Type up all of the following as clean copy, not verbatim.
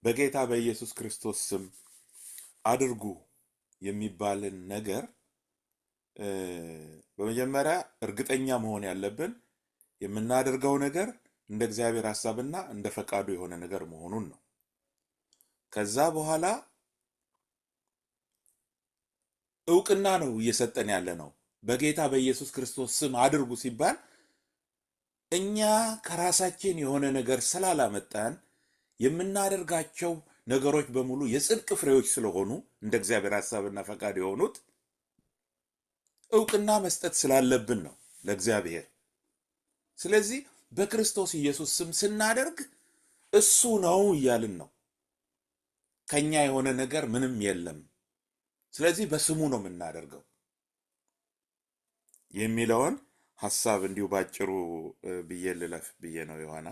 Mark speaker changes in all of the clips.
Speaker 1: በጌታ በኢየሱስ ክርስቶስ ስም አድርጉ የሚባልን ነገር በመጀመሪያ እርግጠኛ መሆን ያለብን የምናደርገው ነገር እንደ እግዚአብሔር ሐሳብና እንደ ፈቃዱ የሆነ ነገር መሆኑን ነው። ከዛ በኋላ እውቅና ነው እየሰጠን ያለ ነው። በጌታ በኢየሱስ ክርስቶስ ስም አድርጉ ሲባል እኛ ከራሳችን የሆነ ነገር ስላላመጣን የምናደርጋቸው ነገሮች በሙሉ የጽድቅ ፍሬዎች ስለሆኑ እንደ እግዚአብሔር ሐሳብና ፈቃድ የሆኑት እውቅና መስጠት ስላለብን ነው ለእግዚአብሔር። ስለዚህ በክርስቶስ ኢየሱስ ስም ስናደርግ እሱ ነው እያልን ነው። ከኛ የሆነ ነገር ምንም የለም። ስለዚህ በስሙ ነው የምናደርገው የሚለውን ሐሳብ እንዲሁ ባጭሩ ብዬ ልለፍ ብዬ ነው ዮሐና።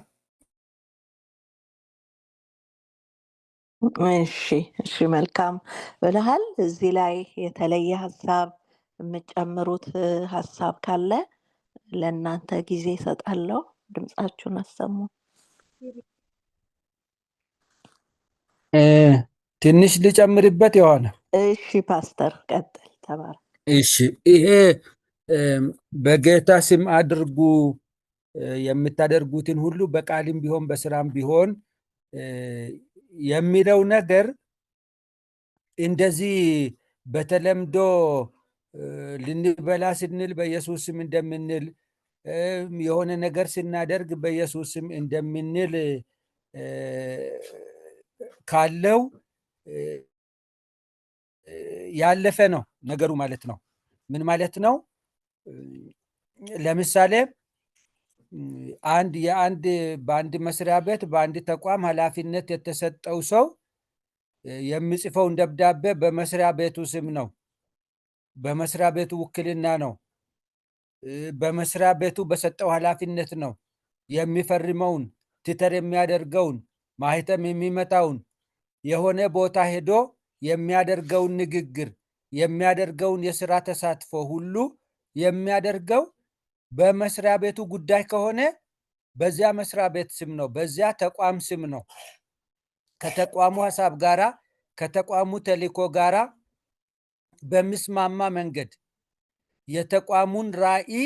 Speaker 2: እሺ መልካም ብለሃል። እዚህ ላይ የተለየ ሐሳብ የምጨምሩት ሐሳብ ካለ ለእናንተ ጊዜ እሰጣለሁ። ድምጻችሁን አሰሙ።
Speaker 3: ትንሽ ልጨምርበት የሆነ።
Speaker 2: እሺ ፓስተር ቀጥል። ተባረክ።
Speaker 3: እሺ ይሄ በጌታ ስም አድርጉ የምታደርጉትን ሁሉ በቃልም ቢሆን በስራም ቢሆን የሚለው ነገር እንደዚህ በተለምዶ ልንበላ ስንል በኢየሱስ ስም እንደምንል የሆነ ነገር ስናደርግ በኢየሱስ ስም እንደምንል ካለው ያለፈ ነው ነገሩ ማለት ነው። ምን ማለት ነው? ለምሳሌ በአንድ መስሪያ ቤት በአንድ ተቋም ኃላፊነት የተሰጠው ሰው የሚጽፈውን ደብዳቤ በመስሪያ ቤቱ ስም ነው፣ በመስሪያ ቤቱ ውክልና ነው፣ በመስሪያ ቤቱ በሰጠው ኃላፊነት ነው የሚፈርመውን፣ ትተር የሚያደርገውን፣ ማህተም የሚመታውን፣ የሆነ ቦታ ሄዶ የሚያደርገውን ንግግር፣ የሚያደርገውን የስራ ተሳትፎ ሁሉ የሚያደርገው በመስሪያ ቤቱ ጉዳይ ከሆነ በዚያ መስሪያ ቤት ስም ነው፣ በዚያ ተቋም ስም ነው። ከተቋሙ ሐሳብ ጋራ ከተቋሙ ተልእኮ ጋራ በሚስማማ መንገድ የተቋሙን ራዕይ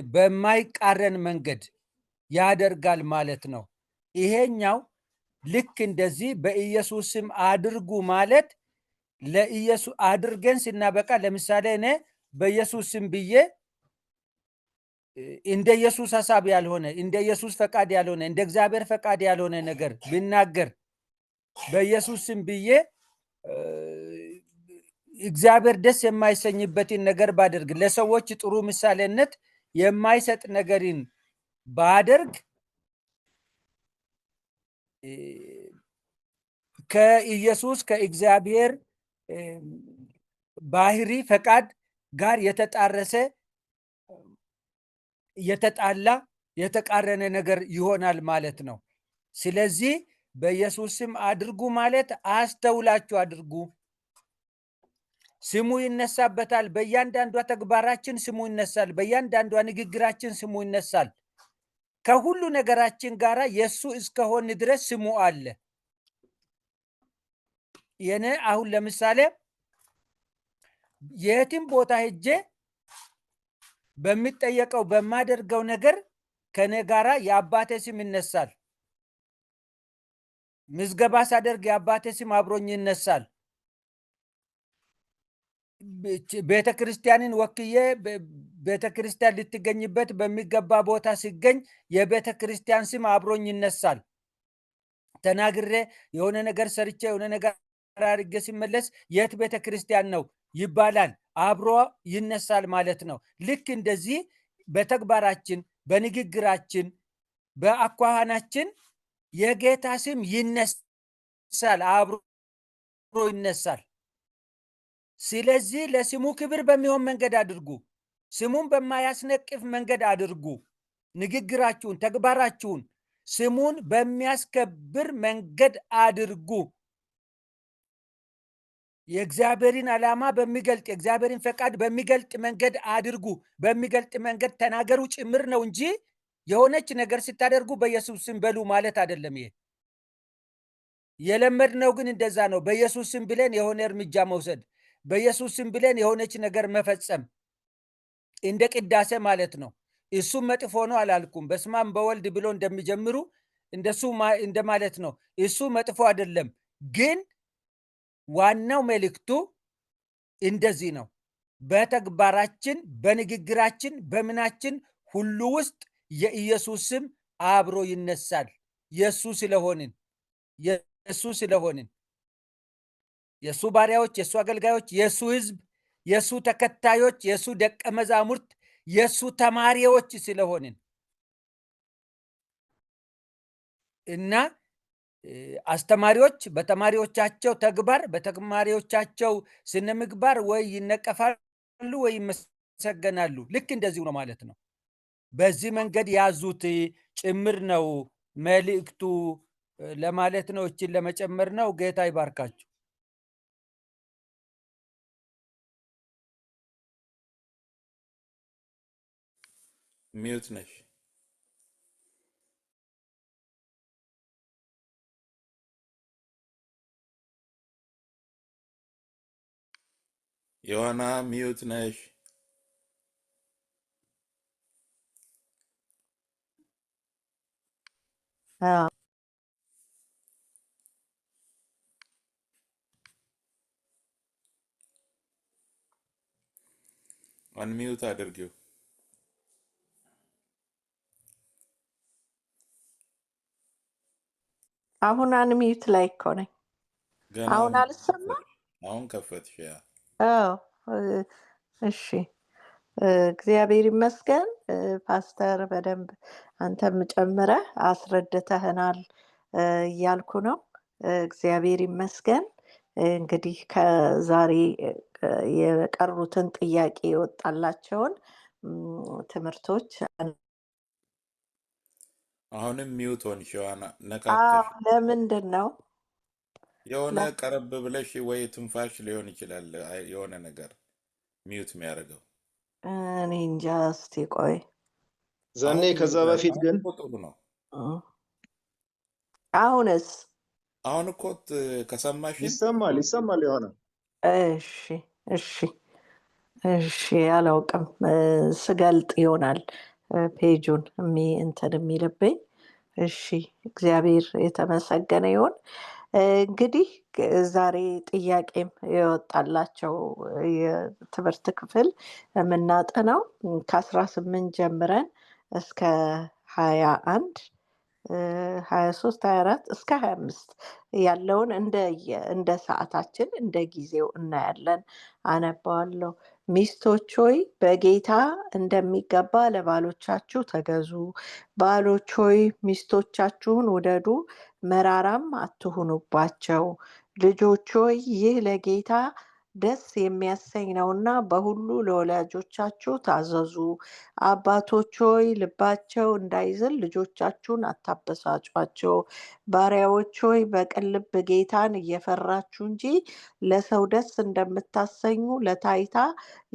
Speaker 3: በማይቃረን መንገድ ያደርጋል ማለት ነው። ይሄኛው ልክ እንደዚህ በኢየሱስ ስም አድርጉ ማለት ለኢየሱስ አድርገን ስናበቃ፣ ለምሳሌ እኔ በኢየሱስ ስም ብዬ እንደ ኢየሱስ ሐሳብ ያልሆነ፣ እንደ ኢየሱስ ፈቃድ ያልሆነ፣ እንደ እግዚአብሔር ፈቃድ ያልሆነ ነገር ብናገር፣ በኢየሱስ ስም ብዬ እግዚአብሔር ደስ የማይሰኝበትን ነገር ባደርግ፣ ለሰዎች ጥሩ ምሳሌነት የማይሰጥ ነገርን ባደርግ ከኢየሱስ ከእግዚአብሔር ባህሪ ፈቃድ ጋር የተጣረሰ የተጣላ የተቃረነ ነገር ይሆናል ማለት ነው። ስለዚህ በኢየሱስ ስም አድርጉ ማለት አስተውላችሁ አድርጉ። ስሙ ይነሳበታል። በእያንዳንዷ ተግባራችን ስሙ ይነሳል። በእያንዳንዷ ንግግራችን ስሙ ይነሳል። ከሁሉ ነገራችን ጋር የእሱ እስከሆን ድረስ ስሙ አለ። የኔ አሁን ለምሳሌ የትም ቦታ ሄጄ በሚጠየቀው በማደርገው ነገር ከኔ ጋራ የአባቴ ስም ይነሳል። ምዝገባ ሳደርግ የአባቴ ስም አብሮኝ ይነሳል። ቤተ ክርስቲያንን ወክዬ ቤተ ክርስቲያን ልትገኝበት በሚገባ ቦታ ሲገኝ የቤተ ክርስቲያን ስም አብሮኝ ይነሳል። ተናግሬ የሆነ ነገር ሰርቼ የሆነ ነገር አድርጌ ሲመለስ የት ቤተ ክርስቲያን ነው ይባላል፣ አብሮ ይነሳል ማለት ነው። ልክ እንደዚህ በተግባራችን፣ በንግግራችን፣ በአኳኋናችን የጌታ ስም ይነሳል፣ አብሮ ይነሳል። ስለዚህ ለስሙ ክብር በሚሆን መንገድ አድርጉ። ስሙን በማያስነቅፍ መንገድ አድርጉ። ንግግራችሁን፣ ተግባራችሁን ስሙን በሚያስከብር መንገድ አድርጉ። የእግዚአብሔርን ዓላማ በሚገልጥ የእግዚአብሔርን ፈቃድ በሚገልጥ መንገድ አድርጉ። በሚገልጥ መንገድ ተናገሩ ጭምር ነው እንጂ የሆነች ነገር ስታደርጉ በኢየሱስ ስም በሉ ማለት አይደለም። ይሄ የለመድነው ግን እንደዛ ነው። በኢየሱስ ስም ብለን የሆነ እርምጃ መውሰድ፣ በኢየሱስ ስም ብለን የሆነች ነገር መፈጸም፣ እንደ ቅዳሴ ማለት ነው። እሱም መጥፎ ነው አላልኩም። በስማም በወልድ ብሎ እንደሚጀምሩ እንደሱ እንደማለት ነው። እሱ መጥፎ አይደለም። ግን ዋናው መልእክቱ እንደዚህ ነው። በተግባራችን፣ በንግግራችን፣ በምናችን ሁሉ ውስጥ የኢየሱስ ስም አብሮ ይነሳል። የእሱ ስለሆንን የእሱ ባሪያዎች፣ የእሱ አገልጋዮች፣ የእሱ ሕዝብ፣ የእሱ ተከታዮች፣ የእሱ ደቀ መዛሙርት፣ የእሱ ተማሪዎች ስለሆንን እና አስተማሪዎች በተማሪዎቻቸው ተግባር፣ በተማሪዎቻቸው ስነ ምግባር ወይ ይነቀፋሉ ወይ ይመሰገናሉ። ልክ እንደዚሁ ነው ማለት ነው። በዚህ መንገድ ያዙት ጭምር ነው መልእክቱ ለማለት ነው። እችን ለመጨመር ነው። ጌታ ይባርካችሁ።
Speaker 1: ሚዩት ነሽ። ዮሐና ሚዩት ነሽ።
Speaker 2: አዎ፣
Speaker 1: አንሚዩት አድርጊው።
Speaker 2: አሁን አንሚዩት ላይ እኮ ነኝ።
Speaker 1: ገና
Speaker 2: አሁን
Speaker 1: አሁን
Speaker 2: አልሰማ።
Speaker 1: ከፈትሽ። አሁን ከፈትሽ። ያ
Speaker 2: አዎ፣ እሺ። እግዚአብሔር ይመስገን። ፓስተር በደንብ አንተም ጨምረህ አስረድተህናል እያልኩ ነው። እግዚአብሔር ይመስገን። እንግዲህ ከዛሬ የቀሩትን ጥያቄ የወጣላቸውን ትምህርቶች
Speaker 1: አሁንም ሚዩት ሆንሽ ዮሐና፣
Speaker 2: አዎ፣
Speaker 1: ነካከሽ።
Speaker 2: ለምንድን ነው
Speaker 1: የሆነ ቀረብ ብለሽ ወይ ትንፋሽ ሊሆን ይችላል የሆነ ነገር ሚዩት የሚያደርገው።
Speaker 2: እኔ እንጃ። እስቲ ቆይ
Speaker 4: ዘኔ
Speaker 1: አሁን
Speaker 4: ከዛ
Speaker 1: ሚዩት
Speaker 4: በፊት ግን
Speaker 1: አሁን እኮ ጥሩ ነው።
Speaker 2: አሁንስ?
Speaker 1: አሁን እኮ ከሰማሽን
Speaker 4: ይሰማል የሆነ
Speaker 2: እሺ፣ እሺ፣ እሺ። አላውቅም፣ ስገልጥ ይሆናል ፔጁን እንትን የሚልብኝ። እሺ፣ እግዚአብሔር የተመሰገነ ይሁን። እንግዲህ ዛሬ ጥያቄም የወጣላቸው የትምህርት ክፍል የምናጠናው ከ18 ጀምረን እስከ 21 23 24 እስከ 25 ያለውን እንደ ሰዓታችን እንደ ጊዜው እናያለን። አነባዋለሁ። ሚስቶች ሆይ በጌታ እንደሚገባ ለባሎቻችሁ ተገዙ። ባሎች ሆይ ሚስቶቻችሁን ውደዱ፣ መራራም አትሁኑባቸው። ልጆች ሆይ ይህ ለጌታ ደስ የሚያሰኝ ነውና በሁሉ ለወላጆቻችሁ ታዘዙ። አባቶች ሆይ ልባቸው እንዳይዝል ልጆቻችሁን አታበሳጯቸው። ባሪያዎች ሆይ በቅን ልብ ጌታን እየፈራችሁ እንጂ ለሰው ደስ እንደምታሰኙ ለታይታ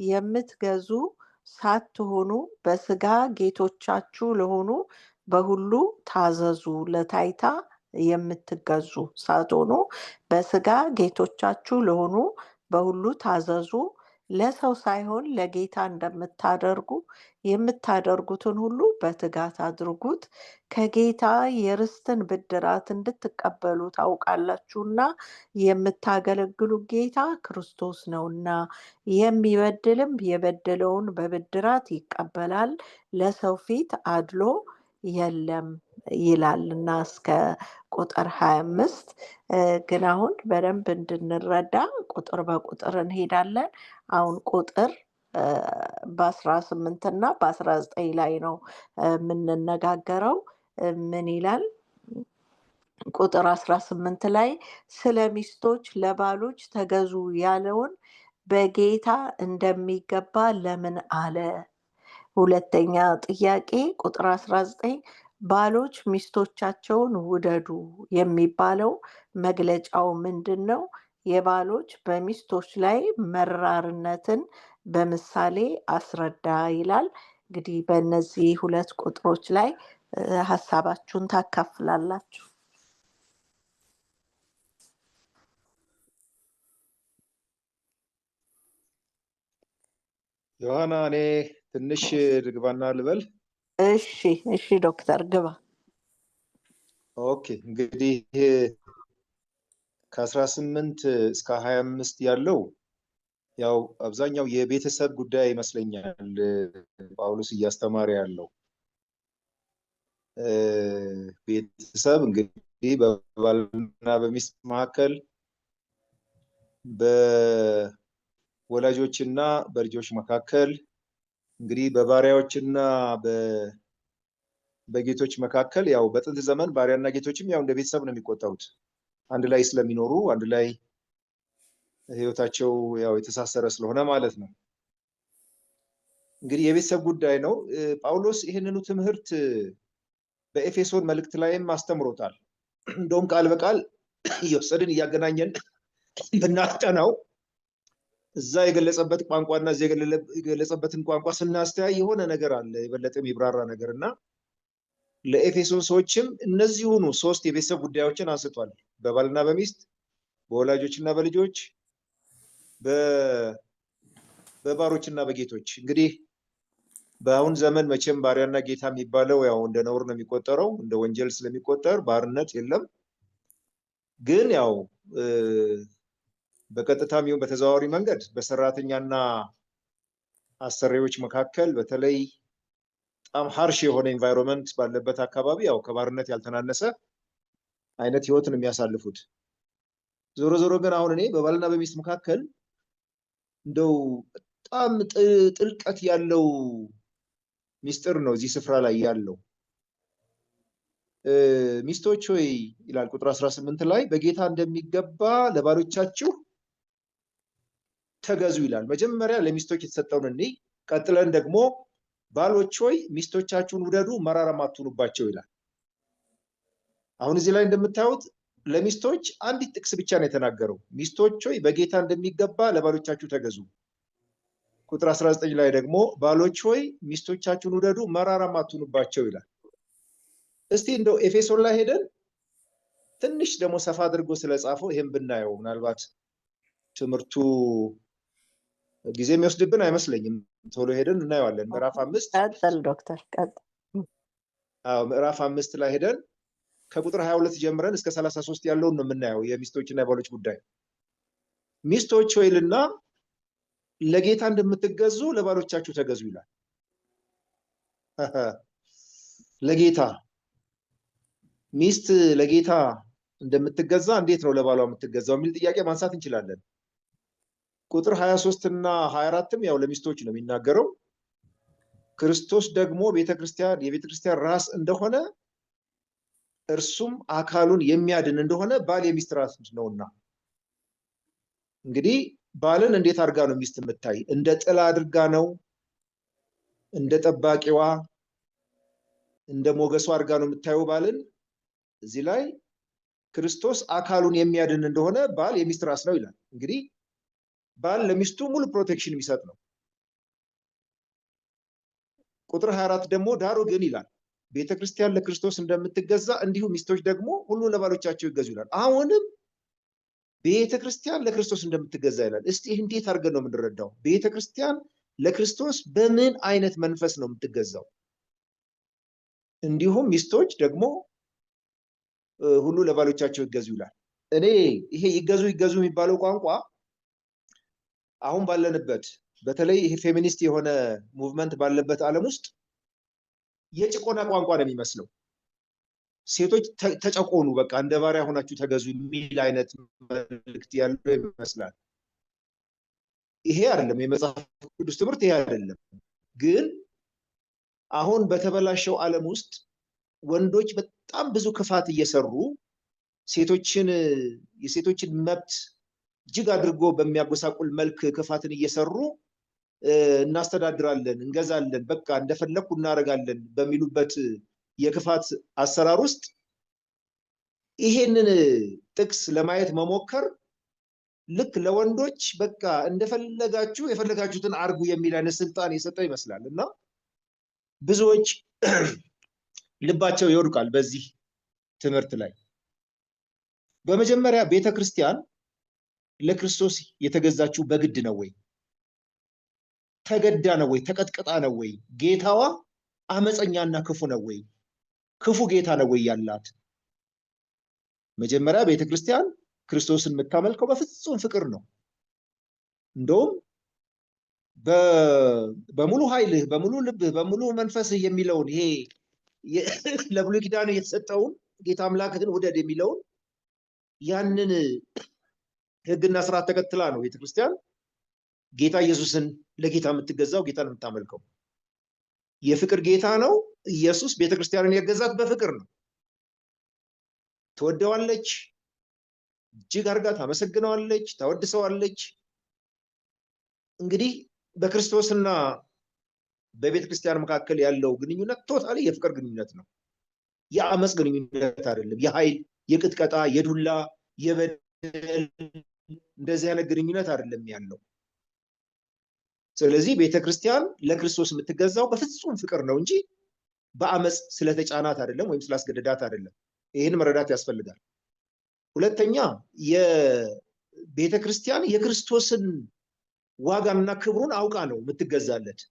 Speaker 2: የምትገዙ ሳትሆኑ በስጋ ጌቶቻችሁ ለሆኑ በሁሉ ታዘዙ። ለታይታ የምትገዙ ሳትሆኑ በስጋ ጌቶቻችሁ ለሆኑ በሁሉ ታዘዙ። ለሰው ሳይሆን ለጌታ እንደምታደርጉ የምታደርጉትን ሁሉ በትጋት አድርጉት፣ ከጌታ የርስትን ብድራት እንድትቀበሉ ታውቃላችሁና። የምታገለግሉት ጌታ ክርስቶስ ነውና፣ የሚበድልም የበደለውን በብድራት ይቀበላል፣ ለሰው ፊት አድሎ የለም ይላልና እስከ ቁጥር 25። ግን አሁን በደንብ እንድንረዳ ቁጥር በቁጥር እንሄዳለን። አሁን ቁጥር በ18 እና በ19 ላይ ነው የምንነጋገረው። ምን ይላል? ቁጥር 18 ላይ ስለ ሚስቶች ለባሎች ተገዙ ያለውን በጌታ እንደሚገባ ለምን አለ? ሁለተኛ ጥያቄ ቁጥር 19 ባሎች ሚስቶቻቸውን ውደዱ የሚባለው መግለጫው ምንድን ነው? የባሎች በሚስቶች ላይ መራርነትን በምሳሌ አስረዳ ይላል። እንግዲህ በእነዚህ ሁለት ቁጥሮች ላይ ሀሳባችሁን ታካፍላላችሁ።
Speaker 4: ዮሐና እኔ ትንሽ ልግባና ልበል።
Speaker 2: እሺ ዶክተር ግባ።
Speaker 4: ኦኬ እንግዲህ ከ18 እስከ 25 ያለው ያው አብዛኛው የቤተሰብ ጉዳይ ይመስለኛል ጳውሎስ እያስተማረ ያለው። ቤተሰብ እንግዲህ በባልና በሚስት መካከል፣ በወላጆችና በልጆች መካከል፣ እንግዲህ በባሪያዎችና በጌቶች መካከል ያው በጥንት ዘመን ባሪያና ጌቶችም ያው እንደ ቤተሰብ ነው የሚቆጠሩት። አንድ ላይ ስለሚኖሩ አንድ ላይ ህይወታቸው ያው የተሳሰረ ስለሆነ ማለት ነው። እንግዲህ የቤተሰብ ጉዳይ ነው። ጳውሎስ ይህንኑ ትምህርት በኤፌሶን መልእክት ላይም አስተምሮታል። እንደውም ቃል በቃል እየወሰድን እያገናኘን ብናጠናው እዛ የገለጸበት ቋንቋና እዚህ የገለጸበትን ቋንቋ ስናስተያይ የሆነ ነገር አለ የበለጠ የሚብራራ ነገር እና ለኤፌሶን ሰዎችም እነዚሁኑ 3 የቤተሰብ ጉዳዮችን አንስቷል። በባልና በሚስት፣ በወላጆችና በልጆች፣ በባሮችና በጌቶች። እንግዲህ በአሁን ዘመን መቼም ባሪያና ጌታ የሚባለው ያው እንደ ነውር ነው የሚቆጠረው፣ እንደ ወንጀል ስለሚቆጠር ባርነት የለም። ግን ያው በቀጥታም ይሁን በተዘዋዋሪ መንገድ በሰራተኛና አሰሪዎች መካከል በተለይ በጣም ሃርሽ የሆነ ኤንቫይሮንመንት ባለበት አካባቢ ያው ከባርነት ያልተናነሰ አይነት ህይወት ነው የሚያሳልፉት። ዞሮ ዞሮ ግን አሁን እኔ በባልና በሚስት መካከል እንደው በጣም ጥልቀት ያለው ሚስጥር ነው እዚህ ስፍራ ላይ ያለው። ሚስቶች ሆይ ይላል ቁጥር 18 ላይ በጌታ እንደሚገባ ለባሎቻችሁ ተገዙ ይላል። መጀመሪያ ለሚስቶች የተሰጠውን እንይ፣ ቀጥለን ደግሞ ባሎች ሆይ ሚስቶቻችሁን ውደዱ መራራም አትሁኑባቸው ይላል። አሁን እዚህ ላይ እንደምታዩት ለሚስቶች አንዲት ጥቅስ ብቻ ነው የተናገረው። ሚስቶች ሆይ በጌታ እንደሚገባ ለባሎቻችሁ ተገዙ። ቁጥር 19 ላይ ደግሞ ባሎች ሆይ ሚስቶቻችሁን ውደዱ መራራም አትሁኑባቸው ይላል። እስቲ እንደው ኤፌሶን ላይ ሄደን ትንሽ ደግሞ ሰፋ አድርጎ ስለጻፈው ይሄን ብናየው ምናልባት ትምህርቱ ጊዜ የሚወስድብን አይመስለኝም። ቶሎ ሄደን እናየዋለን። ምዕራፍ 5
Speaker 2: ቀጥል ዶክተር ቀጥል።
Speaker 4: ምዕራፍ 5 ላይ ሄደን ከቁጥር 22 ጀምረን እስከ 33 ያለውን ነው የምናየው የሚስቶችና የባሎች ጉዳይ። ሚስቶች ሆይልና ለጌታ እንደምትገዙ ለባሎቻችሁ ተገዙ ይላል። ለጌታ ሚስት ለጌታ እንደምትገዛ እንዴት ነው ለባሏ የምትገዛው የሚል ጥያቄ ማንሳት እንችላለን። ቁጥር 23 እና 24ም ያው ለሚስቶች ነው የሚናገረው። ክርስቶስ ደግሞ የቤተክርስቲያን ራስ እንደሆነ እርሱም አካሉን የሚያድን እንደሆነ ባል የሚስት ራስ ነውና። እንግዲህ ባልን እንዴት አድርጋ ነው ሚስት የምታይ? እንደ ጥላ አድርጋ ነው? እንደ ጠባቂዋ እንደ ሞገሷ አድርጋ ነው የምታየው ባልን? እዚህ ላይ ክርስቶስ አካሉን የሚያድን እንደሆነ ባል የሚስት ራስ ነው ይላል። እንግዲህ ባል ለሚስቱ ሙሉ ፕሮቴክሽን የሚሰጥ ነው። ቁጥር 24 ደግሞ ዳሩ ግን ይላል ቤተክርስቲያን ለክርስቶስ እንደምትገዛ እንዲሁ ሚስቶች ደግሞ ሁሉ ለባሎቻቸው ይገዙ ይላል። አሁንም ቤተክርስቲያን ለክርስቶስ እንደምትገዛ ይላል። እስቲ እንዴት አድርገን ነው የምንረዳው? ቤተክርስቲያን ለክርስቶስ በምን አይነት መንፈስ ነው የምትገዛው? እንዲሁም ሚስቶች ደግሞ ሁሉ ለባሎቻቸው ይገዙ ይላል። እኔ ይሄ ይገዙ የሚባለው ቋንቋ አሁን ባለንበት በተለይ ይሄ ፌሚኒስት የሆነ ሙቭመንት ባለበት ዓለም ውስጥ የጭቆና ቋንቋ ነው የሚመስለው። ሴቶች ተጨቆኑ፣ በቃ እንደ ባሪያ ሆናችሁ ተገዙ የሚል አይነት መልእክት ያለው ይመስላል። ይሄ አይደለም የመጽሐፍ ቅዱስ ትምህርት፣ ይሄ አይደለም። ግን አሁን በተበላሸው ዓለም ውስጥ ወንዶች በጣም ብዙ ክፋት እየሰሩ የሴቶችን መብት እጅግ አድርጎ በሚያጎሳቁል መልክ ክፋትን እየሰሩ እናስተዳድራለን፣ እንገዛለን፣ በቃ እንደፈለኩ እናደርጋለን በሚሉበት የክፋት አሰራር ውስጥ ይሄንን ጥቅስ ለማየት መሞከር ልክ ለወንዶች በቃ እንደፈለጋችሁ የፈለጋችሁትን አርጉ የሚል አይነት ስልጣን የሰጠ ይመስላል። እና ብዙዎች ልባቸው ይወድቃል በዚህ ትምህርት ላይ። በመጀመሪያ ቤተክርስቲያን ለክርስቶስ የተገዛችው በግድ ነው ወይ? ተገዳ ነው ወይ? ተቀጥቅጣ ነው ወይ? ጌታዋ አመፀኛና ክፉ ነው ወይ? ክፉ ጌታ ነው ወይ ያላት? መጀመሪያ ቤተክርስቲያን ክርስቶስን የምታመልከው በፍጹም ፍቅር ነው። እንደውም በሙሉ ኃይልህ፣ በሙሉ ልብህ፣ በሙሉ መንፈስህ የሚለውን ይሄ ለብሉይ ኪዳን የተሰጠውን ጌታ አምላክህን ውደድ የሚለውን ያንን ሕግና ስርዓት ተከትላ ነው ቤተክርስቲያን ጌታ ኢየሱስን ለጌታ የምትገዛው፣ ጌታን የምታመልከው። የፍቅር ጌታ ነው ኢየሱስ። ቤተክርስቲያንን ያገዛት በፍቅር ነው። ትወደዋለች፣ እጅግ አድርጋ ታመሰግነዋለች፣ ታወድሰዋለች። እንግዲህ በክርስቶስና በቤተ ክርስቲያን መካከል ያለው ግንኙነት ቶታሊ የፍቅር ግንኙነት ነው። የአመፅ ግንኙነት አይደለም። የኃይል፣ የቅጥቀጣ፣ የዱላ፣ የበደል እንደዚህ አይነት ግንኙነት አይደለም ያለው። ስለዚህ ቤተ ክርስቲያን ለክርስቶስ የምትገዛው በፍጹም ፍቅር ነው እንጂ በአመፅ ስለተጫናት አይደለም፣ ወይም ስላስገደዳት አይደለም። ይህን መረዳት ያስፈልጋል። ሁለተኛ የቤተ ክርስቲያን የክርስቶስን ዋጋና ክብሩን አውቃ ነው የምትገዛለት።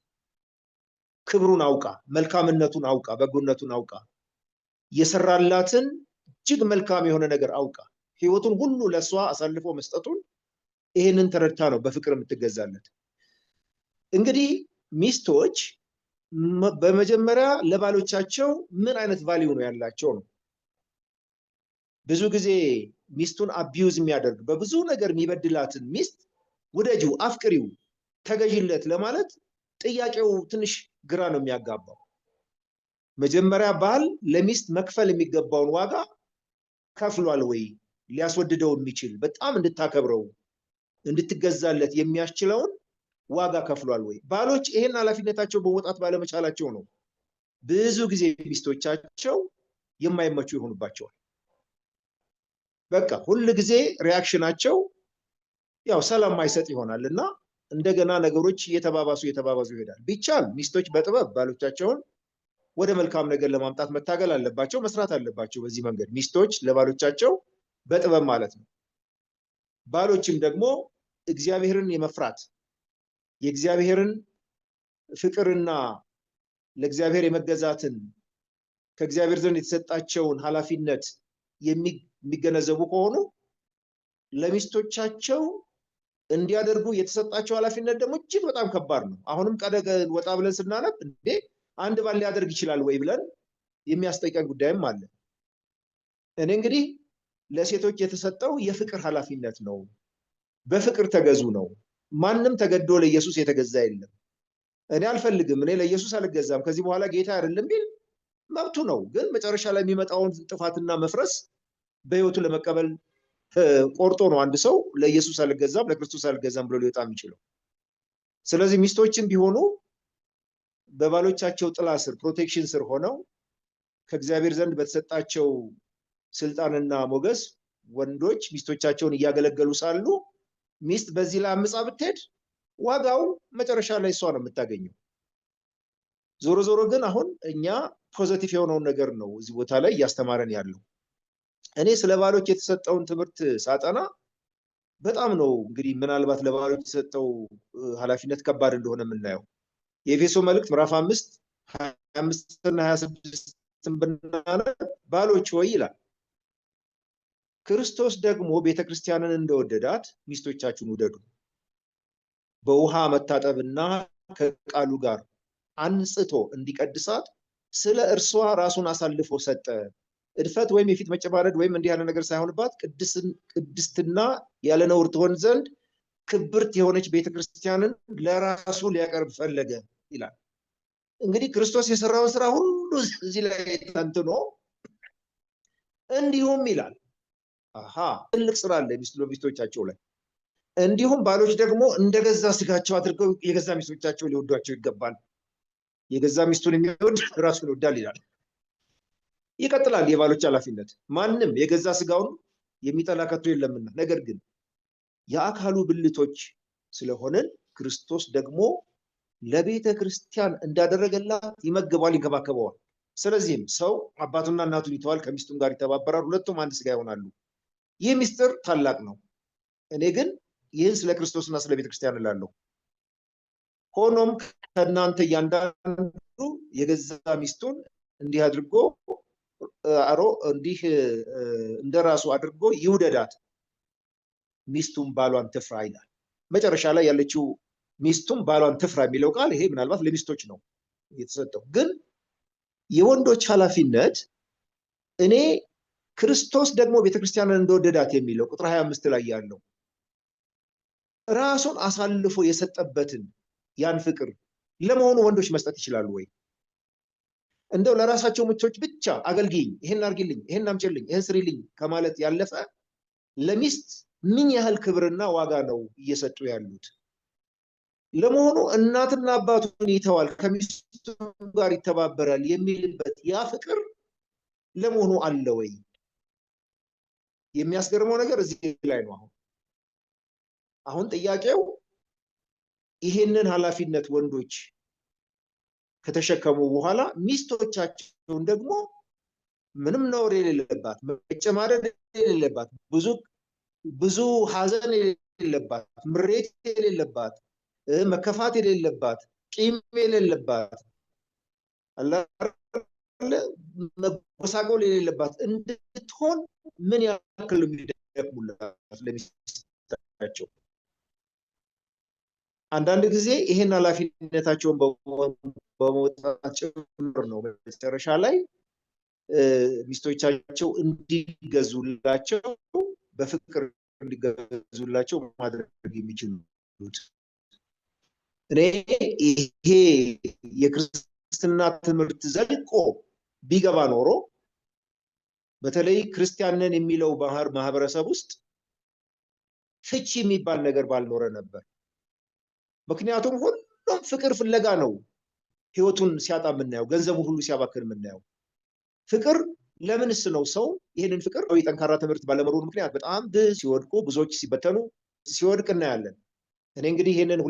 Speaker 4: ክብሩን አውቃ፣ መልካምነቱን አውቃ፣ በጎነቱን አውቃ፣ የሰራላትን እጅግ መልካም የሆነ ነገር አውቃ፣ ህይወቱን ሁሉ ለእሷ አሳልፎ መስጠቱን ይህንን ተረድታ ነው በፍቅር የምትገዛለት። እንግዲህ ሚስቶች በመጀመሪያ ለባሎቻቸው ምን አይነት ቫልዩ ነው ያላቸው ነው። ብዙ ጊዜ ሚስቱን አቢዩዝ የሚያደርግ በብዙ ነገር የሚበድላትን ሚስት ውደጂው፣ አፍቅሪው፣ ተገዥለት ለማለት ጥያቄው ትንሽ ግራ ነው የሚያጋባው። መጀመሪያ ባል ለሚስት መክፈል የሚገባውን ዋጋ ከፍሏል ወይ? ሊያስወድደው የሚችል በጣም እንድታከብረው እንድትገዛለት የሚያስችለውን ዋጋ ከፍሏል ወይ? ባሎች ይሄን ኃላፊነታቸው በወጣት ባለመቻላቸው ነው ብዙ ጊዜ ሚስቶቻቸው የማይመቹ ይሆኑባቸዋል። በቃ ሁል ጊዜ ሪያክሽናቸው ያው ሰላም ማይሰጥ ይሆናል እና እንደገና ነገሮች እየተባባሱ ይሄዳል። ቢቻል ሚስቶች በጥበብ ባሎቻቸውን ወደ መልካም ነገር ለማምጣት መታገል አለባቸው፣ መስራት አለባቸው። በዚህ መንገድ ሚስቶች ለባሎቻቸው በጥበብ ማለት ነው። ባሎችም ደግሞ እግዚአብሔርን የመፍራት የእግዚአብሔርን ፍቅርና ለእግዚአብሔር የመገዛትን ከእግዚአብሔር ዘንድ የተሰጣቸውን ኃላፊነት የሚገነዘቡ ከሆኑ ለሚስቶቻቸው እንዲያደርጉ የተሰጣቸው ኃላፊነት ደግሞ እጅግ በጣም ከባድ ነው። አሁንም ወጣ ብለን ስናነብ እንዴ አንድ ባል ሊያደርግ ይችላል ወይ ብለን የሚያስጠይቀን ጉዳይም አለ። እኔ እንግዲህ ለሴቶች የተሰጠው የፍቅር ኃላፊነት ነው። በፍቅር ተገዙ ነው። ማንም ተገዶ ለኢየሱስ የተገዛ የለም። እኔ አልፈልግም፣ እኔ ለኢየሱስ አልገዛም፣ ከዚህ በኋላ ጌታ አይደለም ቢል መብቱ ነው። ግን መጨረሻ ላይ የሚመጣውን ጥፋትና መፍረስ በህይወቱ ለመቀበል ቆርጦ ነው አንድ ሰው ለኢየሱስ አልገዛም፣ ለክርስቶስ አልገዛም ብሎ ሊወጣ የሚችለው። ስለዚህ ሚስቶችም ቢሆኑ በባሎቻቸው ጥላ ስር ፕሮቴክሽን ስር ሆነው ከእግዚአብሔር ዘንድ በተሰጣቸው ስልጣንና ሞገስ ወንዶች ሚስቶቻቸውን እያገለገሉ ሳሉ ሚስት በዚህ ላይ አምፃ ብትሄድ ዋጋው መጨረሻ ላይ እሷ ነው የምታገኘው። ዞሮ ዞሮ ግን አሁን እኛ ፖዘቲቭ የሆነውን ነገር ነው እዚህ ቦታ ላይ እያስተማረን ያለው። እኔ ስለ ባሎች የተሰጠውን ትምህርት ሳጠና በጣም ነው እንግዲህ ምናልባት ለባሎች የተሰጠው ኃላፊነት ከባድ እንደሆነ የምናየው። የኤፌሶ መልእክት ምዕራፍ 5 25 እና 26 ብናነብ ባሎች ሆይ ይላል፣ ክርስቶስ ደግሞ ቤተክርስቲያንን እንደወደዳት ሚስቶቻችሁን ውደዱ፣ በውሃ መታጠብና ከቃሉ ጋር አንጽቶ እንዲቀድሳት ስለ እርሷ ራሱን አሳልፎ ሰጠ። እድፈት ወይም የፊት መጨማደድ ወይም እንዲህ ያለ ነገር ሳይሆንባት ቅድስትና ያለ ነውር ትሆን ዘንድ ክብርት የሆነች ቤተክርስቲያንን ለራሱ ሊያቀርብ ፈለገ ይላል። እንግዲህ ክርስቶስ የሰራውን ስራ ሁሉ እዚህ ላይ ተንትኖ እንዲሁም ይላል ትልቅ ስራ አለ ሚስቶቻቸው ላይ። እንዲሁም ባሎች ደግሞ እንደገዛ ስጋቸው አድርገው የገዛ ሚስቶቻቸው ሊወዷቸው ይገባል። የገዛ ሚስቱን የሚወድ ራሱን ይወዳል ይላል። ይቀጥላል የባሎች ኃላፊነት። ማንም የገዛ ስጋውን የሚጠላ ከቶ የለምና፣ ነገር ግን የአካሉ ብልቶች ስለሆነን ክርስቶስ ደግሞ ለቤተ ክርስቲያን እንዳደረገላት ይመግባል፣ ይንከባከበዋል። ስለዚህም ሰው አባቱና እናቱን ይተዋል፣ ከሚስቱም ጋር ይተባበራል፣ ሁለቱም አንድ ስጋ ይሆናሉ። ይህ ምስጢር ታላቅ ነው። እኔ ግን ይህን ስለ ክርስቶስና ስለ ቤተ ክርስቲያን እላለሁ። ሆኖም ከእናንተ እያንዳንዱ የገዛ ሚስቱን እንዲህ አድርጎ እንዲህ እንደ ራሱ አድርጎ ይውደዳት፣ ሚስቱም ባሏን ትፍራ ይላል። መጨረሻ ላይ ያለችው ሚስቱም ባሏን ትፍራ የሚለው ቃል ይሄ ምናልባት ለሚስቶች ነው የተሰጠው። ግን የወንዶች ኃላፊነት እኔ ክርስቶስ ደግሞ ቤተክርስቲያንን እንደወደዳት የሚለው ቁጥር 25 ላይ ያለው ራሱን አሳልፎ የሰጠበትን ያን ፍቅር ለመሆኑ ወንዶች መስጠት ይችላሉ ወይ? እንደው ለራሳቸው ምቾች ብቻ አገልግኝ፣ ይሄን አርግልኝ፣ ይሄን አምጪልኝ፣ ይሄን ስሪልኝ ከማለት ያለፈ ለሚስት ምን ያህል ክብርና ዋጋ ነው እየሰጡ ያሉት? ለመሆኑ እናትና አባቱን ይተዋል ከሚስቱ ጋር ይተባበራል የሚልበት ያ ፍቅር ለመሆኑ አለ ወይ? የሚያስገርመው ነገር እዚህ ላይ ነው። አሁን ጥያቄው ይሄንን ኃላፊነት ወንዶች ከተሸከሙ በኋላ ሚስቶቻቸውን ደግሞ ምንም ነውር የሌለባት፣ መጨማደድ የሌለባት፣ ብዙ ሐዘን የሌለባት፣ ምሬት የሌለባት፣ መከፋት የሌለባት፣ ቂም የሌለባት፣ መጎሳቆል የሌለባት እንድትሆን ምን ያክል የሚደክሙላት ለሚስታቸው? አንዳንድ ጊዜ ይሄን ኃላፊነታቸውን በመውጣት ጭምር ነው መጨረሻ ላይ ሚስቶቻቸው እንዲገዙላቸው፣ በፍቅር እንዲገዙላቸው ማድረግ የሚችሉት። እኔ ይሄ የክርስትና ትምህርት ዘልቆ ቢገባ ኖሮ በተለይ ክርስቲያንን የሚለው ማህበረሰብ ውስጥ ፍቺ የሚባል ነገር ባልኖረ ነበር። ምክንያቱም ሁሉም ፍቅር ፍለጋ ነው ህይወቱን ሲያጣ የምናየው፣ ገንዘቡን ሁሉ ሲያባክን የምናየው። ፍቅር ለምንስ ነው ሰው ይህንን ፍቅር ጠንካራ ትምህርት ባለመኖሩ ምክንያት በጣም ሲወድቁ፣ ብዙዎች ሲበተኑ፣ ሲወድቅ እናያለን። እኔ እንግዲህ ይህንን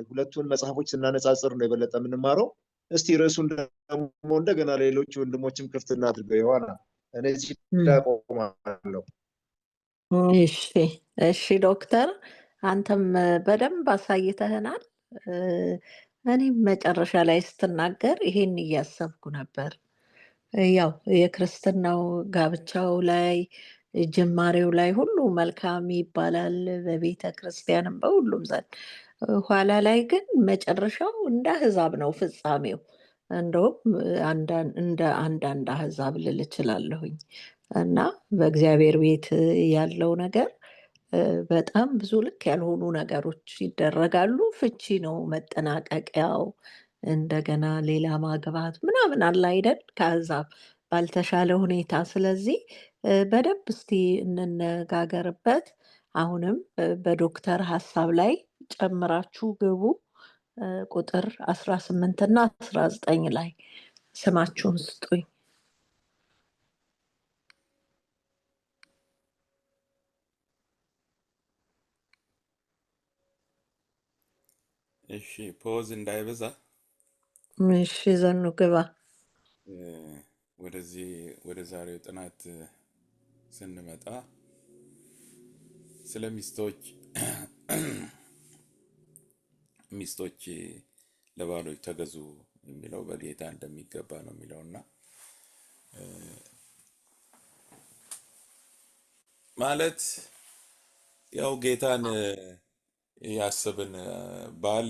Speaker 4: ሁለቱን መጽሐፎች ስናነጻጽር ነው የበለጠ የምንማረው። እስቲ ርዕሱን ደግሞ እንደገና ሌሎች ወንድሞችም ክፍት እናድርገው። ዮሐና እኔ እዚህ ዳቆማለሁ።
Speaker 2: እሺ ዶክተር፣ አንተም በደንብ አሳይተህናል። እኔም መጨረሻ ላይ ስትናገር ይሄን እያሰብኩ ነበር። ያው የክርስትናው ጋብቻው ላይ ጅማሬው ላይ ሁሉ መልካም ይባላል፣ በቤተ ክርስቲያንም በሁሉም ዘንድ። ኋላ ላይ ግን መጨረሻው እንደ አህዛብ ነው ፍጻሜው። እንደውም እንደ አንዳንድ አህዛብ ልል እችላለሁኝ። እና በእግዚአብሔር ቤት ያለው ነገር በጣም ብዙ ልክ ያልሆኑ ነገሮች ይደረጋሉ። ፍቺ ነው መጠናቀቂያው። እንደገና ሌላ ማግባት ምናምን አለ አይደል? ከአሕዛብ ባልተሻለ ሁኔታ። ስለዚህ በደንብ እስቲ እንነጋገርበት። አሁንም በዶክተር ሀሳብ ላይ ጨምራችሁ ግቡ። ቁጥር 18 እና 19 ላይ ስማችሁን ስጡኝ።
Speaker 1: እሺ፣ ፖዝ እንዳይበዛ
Speaker 2: እሺ፣ ዘኑ ግባ።
Speaker 1: ወደ ዛሬው ጥናት ስንመጣ ስለ ሚስቶች ለባሎች ተገዙ የሚለው በጌታ እንደሚገባ ነው የሚለውና ማለት ያው ጌታን ያስብን ባል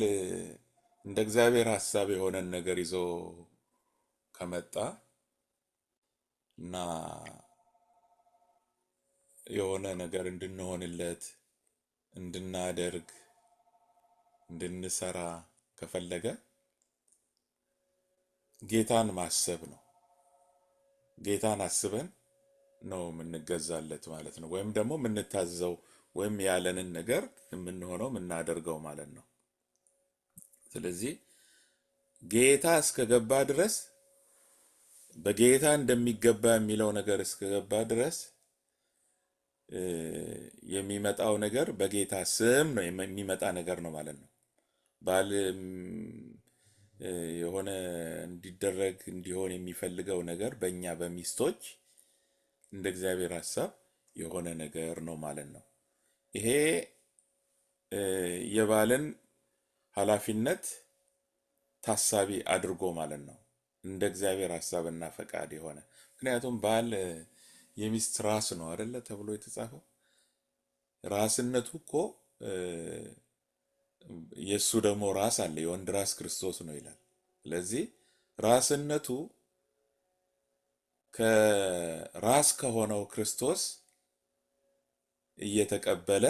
Speaker 1: እንደ እግዚአብሔር ሐሳብ የሆነን ነገር ይዞ ከመጣ እና የሆነ ነገር እንድንሆንለት፣ እንድናደርግ፣ እንድንሰራ ከፈለገ ጌታን ማሰብ ነው። ጌታን አስበን ነው የምንገዛለት ማለት ነው። ወይም ደግሞ የምንታዘው ወይም ያለንን ነገር የምንሆነው የምናደርገው ማለት ነው። ስለዚህ ጌታ እስከገባ ድረስ በጌታ እንደሚገባ የሚለው ነገር እስከገባ ድረስ የሚመጣው ነገር በጌታ ስም ነው የሚመጣ ነገር ነው ማለት ነው። ባል የሆነ እንዲደረግ እንዲሆን የሚፈልገው ነገር በእኛ በሚስቶች እንደ እግዚአብሔር ሐሳብ የሆነ ነገር ነው ማለት ነው። ይሄ የባልን ኃላፊነት ታሳቢ አድርጎ ማለት ነው። እንደ እግዚአብሔር ሐሳብና ፈቃድ የሆነ ምክንያቱም ባል የሚስት ራስ ነው አይደለ ተብሎ የተጻፈው። ራስነቱ እኮ የእሱ ደግሞ ራስ አለ፣ የወንድ ራስ ክርስቶስ ነው ይላል። ስለዚህ ራስነቱ ከራስ ከሆነው ክርስቶስ እየተቀበለ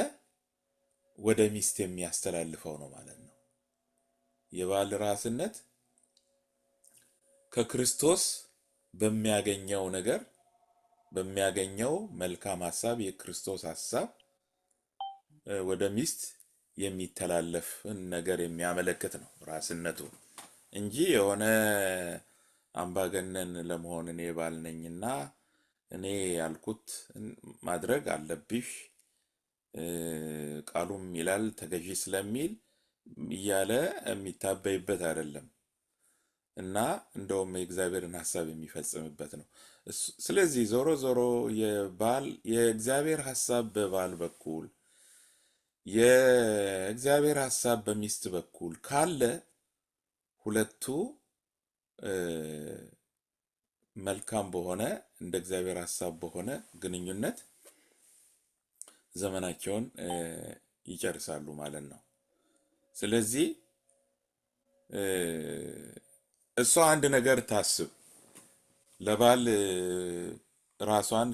Speaker 1: ወደ ሚስት የሚያስተላልፈው ነው ማለት ነው። የባል ራስነት ከክርስቶስ በሚያገኘው ነገር በሚያገኘው መልካም ሐሳብ የክርስቶስ ሐሳብ ወደ ሚስት የሚተላለፍ ነገር የሚያመለክት ነው ራስነቱ እንጂ የሆነ አምባገነን ለመሆን እኔ ባል ነኝና እኔ ያልኩት ማድረግ አለብሽ ቃሉም ይላል ተገዢ ስለሚል እያለ የሚታበይበት አይደለም እና እንደውም የእግዚአብሔርን ሐሳብ የሚፈጽምበት ነው። ስለዚህ ዞሮ ዞሮ የእግዚአብሔር ሐሳብ በባል በኩል የእግዚአብሔር ሐሳብ በሚስት በኩል ካለ ሁለቱ መልካም በሆነ እንደ እግዚአብሔር ሐሳብ በሆነ ግንኙነት ዘመናቸውን ይጨርሳሉ ማለት ነው። ስለዚህ እሷ አንድ ነገር ታስብ፣ ለባል ራሷን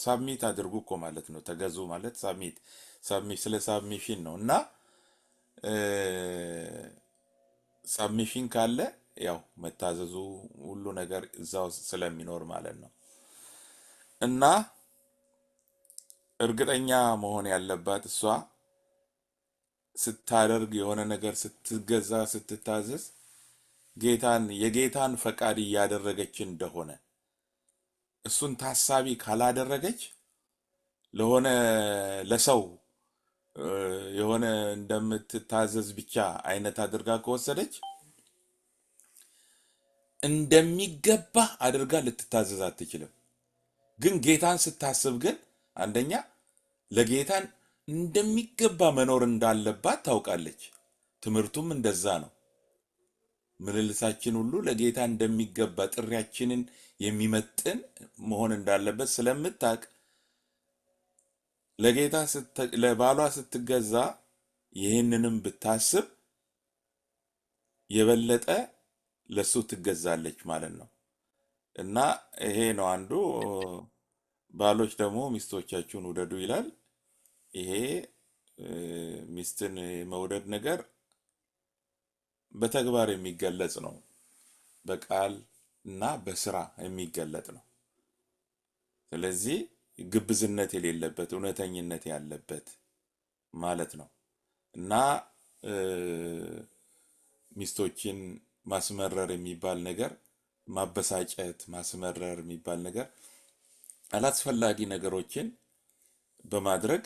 Speaker 1: ሳብሚት አድርጉ እኮ ማለት ነው። ተገዙ ማለት ስለ ሳብሚሽን ነው እና ሳብሚሽን ካለ ያው መታዘዙ ሁሉ ነገር እዛው ስለሚኖር ማለት ነው እና እርግጠኛ መሆን ያለባት እሷ ስታደርግ የሆነ ነገር ስትገዛ ስትታዘዝ የጌታን ፈቃድ እያደረገች እንደሆነ እሱን ታሳቢ ካላደረገች ለሰው የሆነ እንደምትታዘዝ ብቻ አይነት አድርጋ ከወሰደች እንደሚገባ አድርጋ ልትታዘዝ አትችልም። ግን ጌታን ስታስብ ግን አንደኛ ለጌታን እንደሚገባ መኖር እንዳለባት ታውቃለች። ትምህርቱም እንደዛ ነው። ምልልሳችን ሁሉ ለጌታ እንደሚገባ ጥሪያችንን የሚመጥን መሆን እንዳለበት ስለምታውቅ ለባሏ ስትገዛ ይህንንም ብታስብ የበለጠ ለሱ ትገዛለች ማለት ነው እና ይሄ ነው አንዱ። ባሎች ደግሞ ሚስቶቻችሁን ውደዱ ይላል። ይሄ ሚስትን መውደድ ነገር በተግባር የሚገለጽ ነው፣ በቃል እና በስራ የሚገለጥ ነው። ስለዚህ ግብዝነት የሌለበት እውነተኝነት ያለበት ማለት ነው እና ሚስቶችን ማስመረር የሚባል ነገር ማበሳጨት፣ ማስመረር የሚባል ነገር አላስፈላጊ ነገሮችን በማድረግ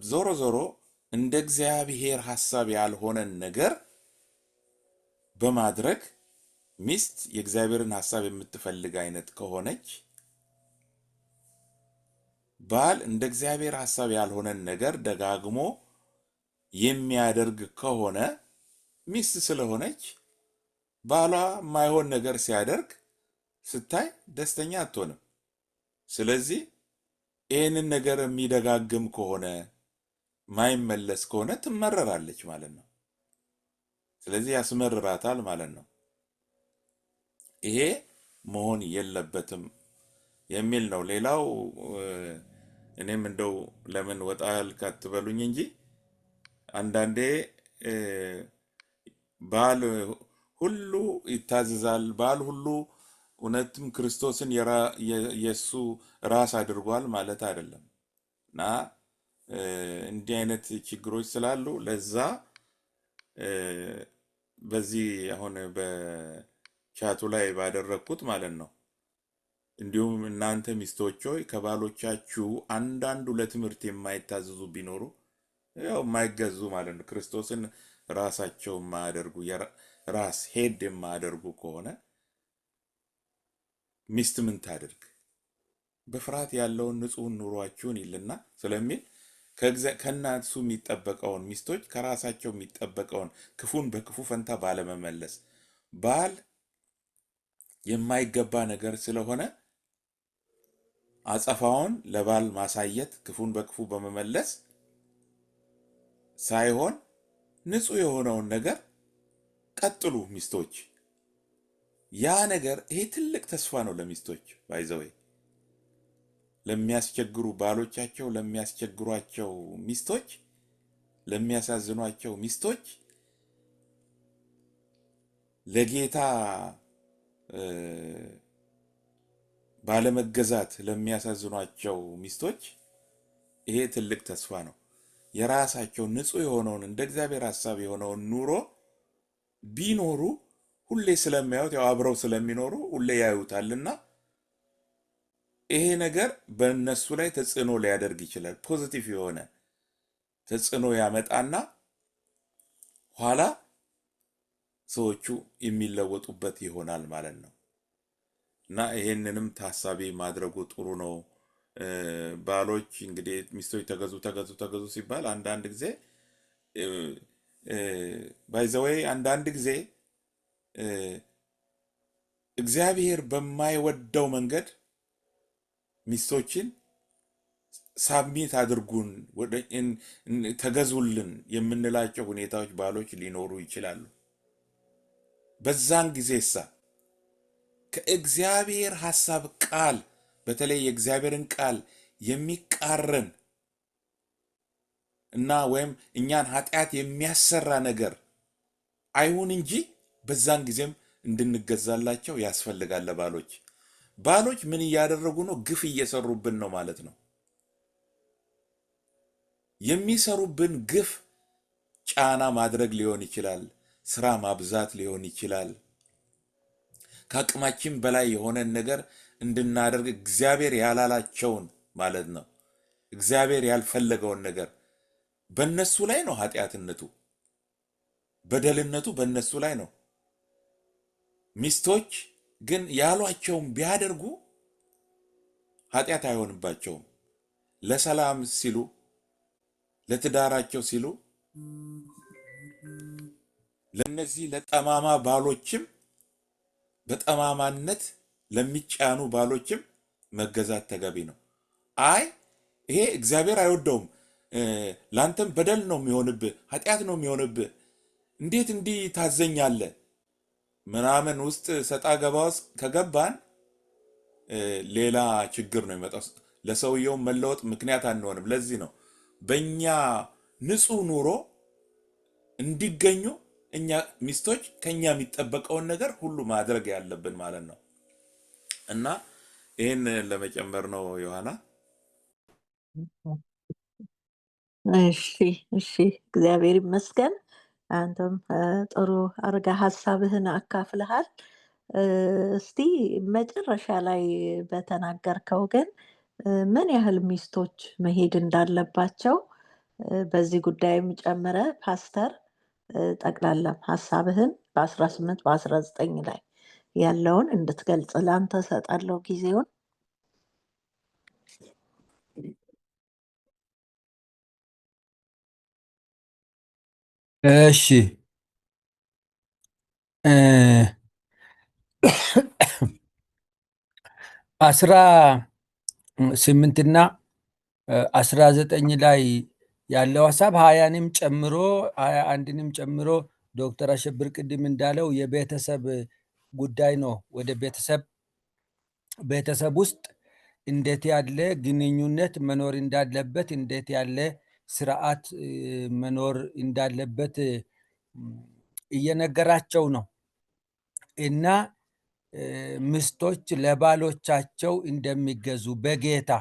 Speaker 1: ዞሮ ዞሮ እንደ እግዚአብሔር ሐሳብ ያልሆነን ነገር በማድረግ ሚስት የእግዚአብሔርን ሐሳብ የምትፈልግ አይነት ከሆነች ባል እንደ እግዚአብሔር ሐሳብ ያልሆነን ነገር ደጋግሞ የሚያደርግ ከሆነ ሚስት ስለሆነች ባሏ የማይሆን ነገር ሲያደርግ ስታይ ደስተኛ አትሆንም። ስለዚህ ይህንን ነገር የሚደጋግም ከሆነ ማይመለስ ከሆነ ትመረራለች ማለት ነው። ስለዚህ ያስመርራታል ማለት ነው። ይሄ መሆን የለበትም የሚል ነው። ሌላው እኔም እንደው ለምን ወጣ ያልክ አትበሉኝ እንጂ አንዳንዴ ባል ሁሉ ይታዘዛል፣ ባል ሁሉ እውነትም ክርስቶስን የሱ ራስ አድርጓል ማለት አይደለም እና እንዲህ አይነት ችግሮች ስላሉ ለዛ በዚህ አሁን በቻቱ ላይ ባደረግኩት ማለት ነው። እንዲሁም እናንተ ሚስቶች ሆይ ከባሎቻችሁ አንዳንዱ ለትምህርት የማይታዘዙ ቢኖሩ ያው የማይገዙ ማለት ነው፣ ክርስቶስን ራሳቸው የማያደርጉ ራስ ሄድ የማያደርጉ ከሆነ ሚስት ምን ታደርግ? በፍርሃት ያለውን ንጹህ ኑሯችሁን ይልና ስለሚል ከእናሱ የሚጠበቀውን ሚስቶች ከራሳቸው የሚጠበቀውን ክፉን በክፉ ፈንታ ባለመመለስ ባል የማይገባ ነገር ስለሆነ አጸፋውን ለባል ማሳየት ክፉን በክፉ በመመለስ ሳይሆን ንጹህ የሆነውን ነገር ቀጥሉ ሚስቶች። ያ ነገር ይሄ ትልቅ ተስፋ ነው ለሚስቶች ባይዘዌ ለሚያስቸግሩ ባሎቻቸው ለሚያስቸግሯቸው ሚስቶች ለሚያሳዝኗቸው ሚስቶች ለጌታ ባለመገዛት ለሚያሳዝኗቸው ሚስቶች ይሄ ትልቅ ተስፋ ነው። የራሳቸው ንጹህ የሆነውን እንደ እግዚአብሔር ሐሳብ የሆነውን ኑሮ ቢኖሩ ሁሌ ስለሚያዩት ያው አብረው ስለሚኖሩ ሁሌ ያዩታልና ይሄ ነገር በእነሱ ላይ ተጽዕኖ ሊያደርግ ይችላል። ፖዚቲቭ የሆነ ተጽዕኖ ያመጣና ኋላ ሰዎቹ የሚለወጡበት ይሆናል ማለት ነው። እና ይሄንንም ታሳቢ ማድረጉ ጥሩ ነው። ባሎች እንግዲህ ሚስቶች ተገዙ ሲባል አንዳንድ ጊዜ ባይዘወይ አንዳንድ ጊዜ እግዚአብሔር በማይወደው መንገድ ሚስቶችን ሳብሚት አድርጉን ተገዙልን የምንላቸው ሁኔታዎች ባሎች ሊኖሩ ይችላሉ። በዛን ጊዜሳ ከእግዚአብሔር ሐሳብ ቃል በተለይ የእግዚአብሔርን ቃል የሚቃረን እና ወይም እኛን ኃጢአት የሚያሰራ ነገር አይሁን እንጂ በዛን ጊዜም እንድንገዛላቸው ያስፈልጋል። ባሎች ምን እያደረጉ ነው? ግፍ እየሰሩብን ነው ማለት ነው። የሚሰሩብን ግፍ ጫና ማድረግ ሊሆን ይችላል፣ ስራ ማብዛት ሊሆን ይችላል። ከአቅማችን በላይ የሆነን ነገር እንድናደርግ እግዚአብሔር ያላላቸውን ማለት ነው። እግዚአብሔር ያልፈለገውን ነገር በእነሱ ላይ ነው። ኃጢአትነቱ በደልነቱ በእነሱ ላይ ነው። ሚስቶች ግን ያሏቸውን ቢያደርጉ ኃጢአት አይሆንባቸውም። ለሰላም ሲሉ ለትዳራቸው ሲሉ ለነዚህ ለጠማማ ባሎችም በጠማማነት ለሚጫኑ ባሎችም መገዛት ተገቢ ነው። አይ ይሄ እግዚአብሔር አይወደውም፣ ላንተም በደል ነው የሚሆንብህ፣ ኃጢአት ነው የሚሆንብህ፣ እንዴት እንዲህ ታዘኛለህ ምናምን ውስጥ ሰጣ ገባ ውስጥ ከገባን ሌላ ችግር ነው የሚመጣው። ለሰውየው መለወጥ ምክንያት አንሆንም። ለዚህ ነው በእኛ ንጹህ ኑሮ እንዲገኙ እኛ ሚስቶች ከኛ የሚጠበቀውን ነገር ሁሉ ማድረግ ያለብን ማለት ነው። እና ይህን ለመጨመር ነው ዮሐና።
Speaker 2: እሺ እግዚአብሔር ይመስገን። አንተም ጥሩ አርጋ ሀሳብህን አካፍልሃል። እስቲ መጨረሻ ላይ በተናገርከው ግን ምን ያህል ሚስቶች መሄድ እንዳለባቸው በዚህ ጉዳይም ጨምረ ፓስተር ጠቅላላም ሀሳብህን በ18 በ19 ላይ ያለውን እንድትገልጽ ለአንተ ሰጣለው ጊዜውን።
Speaker 3: እሺ 18 እና 19 ላይ ያለው ሀሳብ 20ንም ጨምሮ 21ንም ጨምሮ ዶክተር አሸብር ቅድም እንዳለው የቤተሰብ ጉዳይ ነው። ወደ ቤተሰብ ውስጥ እንዴት ያለ ግንኙነት መኖር እንዳለበት፣ እንዴት ያለ ስርዓት መኖር እንዳለበት እየነገራቸው ነው እና ሚስቶች ለባሎቻቸው እንደሚገዙ በጌታ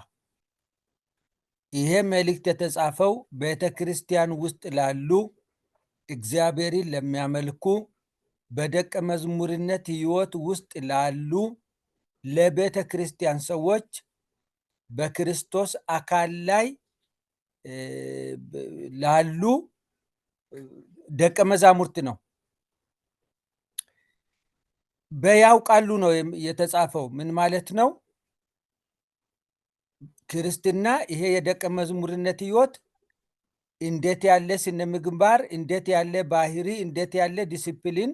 Speaker 3: ይሄ መልእክት የተጻፈው ቤተ ክርስቲያን ውስጥ ላሉ እግዚአብሔርን ለሚያመልኩ በደቀ መዝሙርነት ህይወት ውስጥ ላሉ ለቤተ ክርስቲያን ሰዎች በክርስቶስ አካል ላይ ላሉ ደቀ መዛሙርት ነው። በያውቃሉ ነው የተጻፈው። ምን ማለት ነው? ክርስትና ይሄ የደቀ መዝሙርነት ህይወት እንዴት ያለ ስነ ምግባር፣ እንዴት ያለ ባህሪ፣ እንዴት ያለ ዲሲፕሊን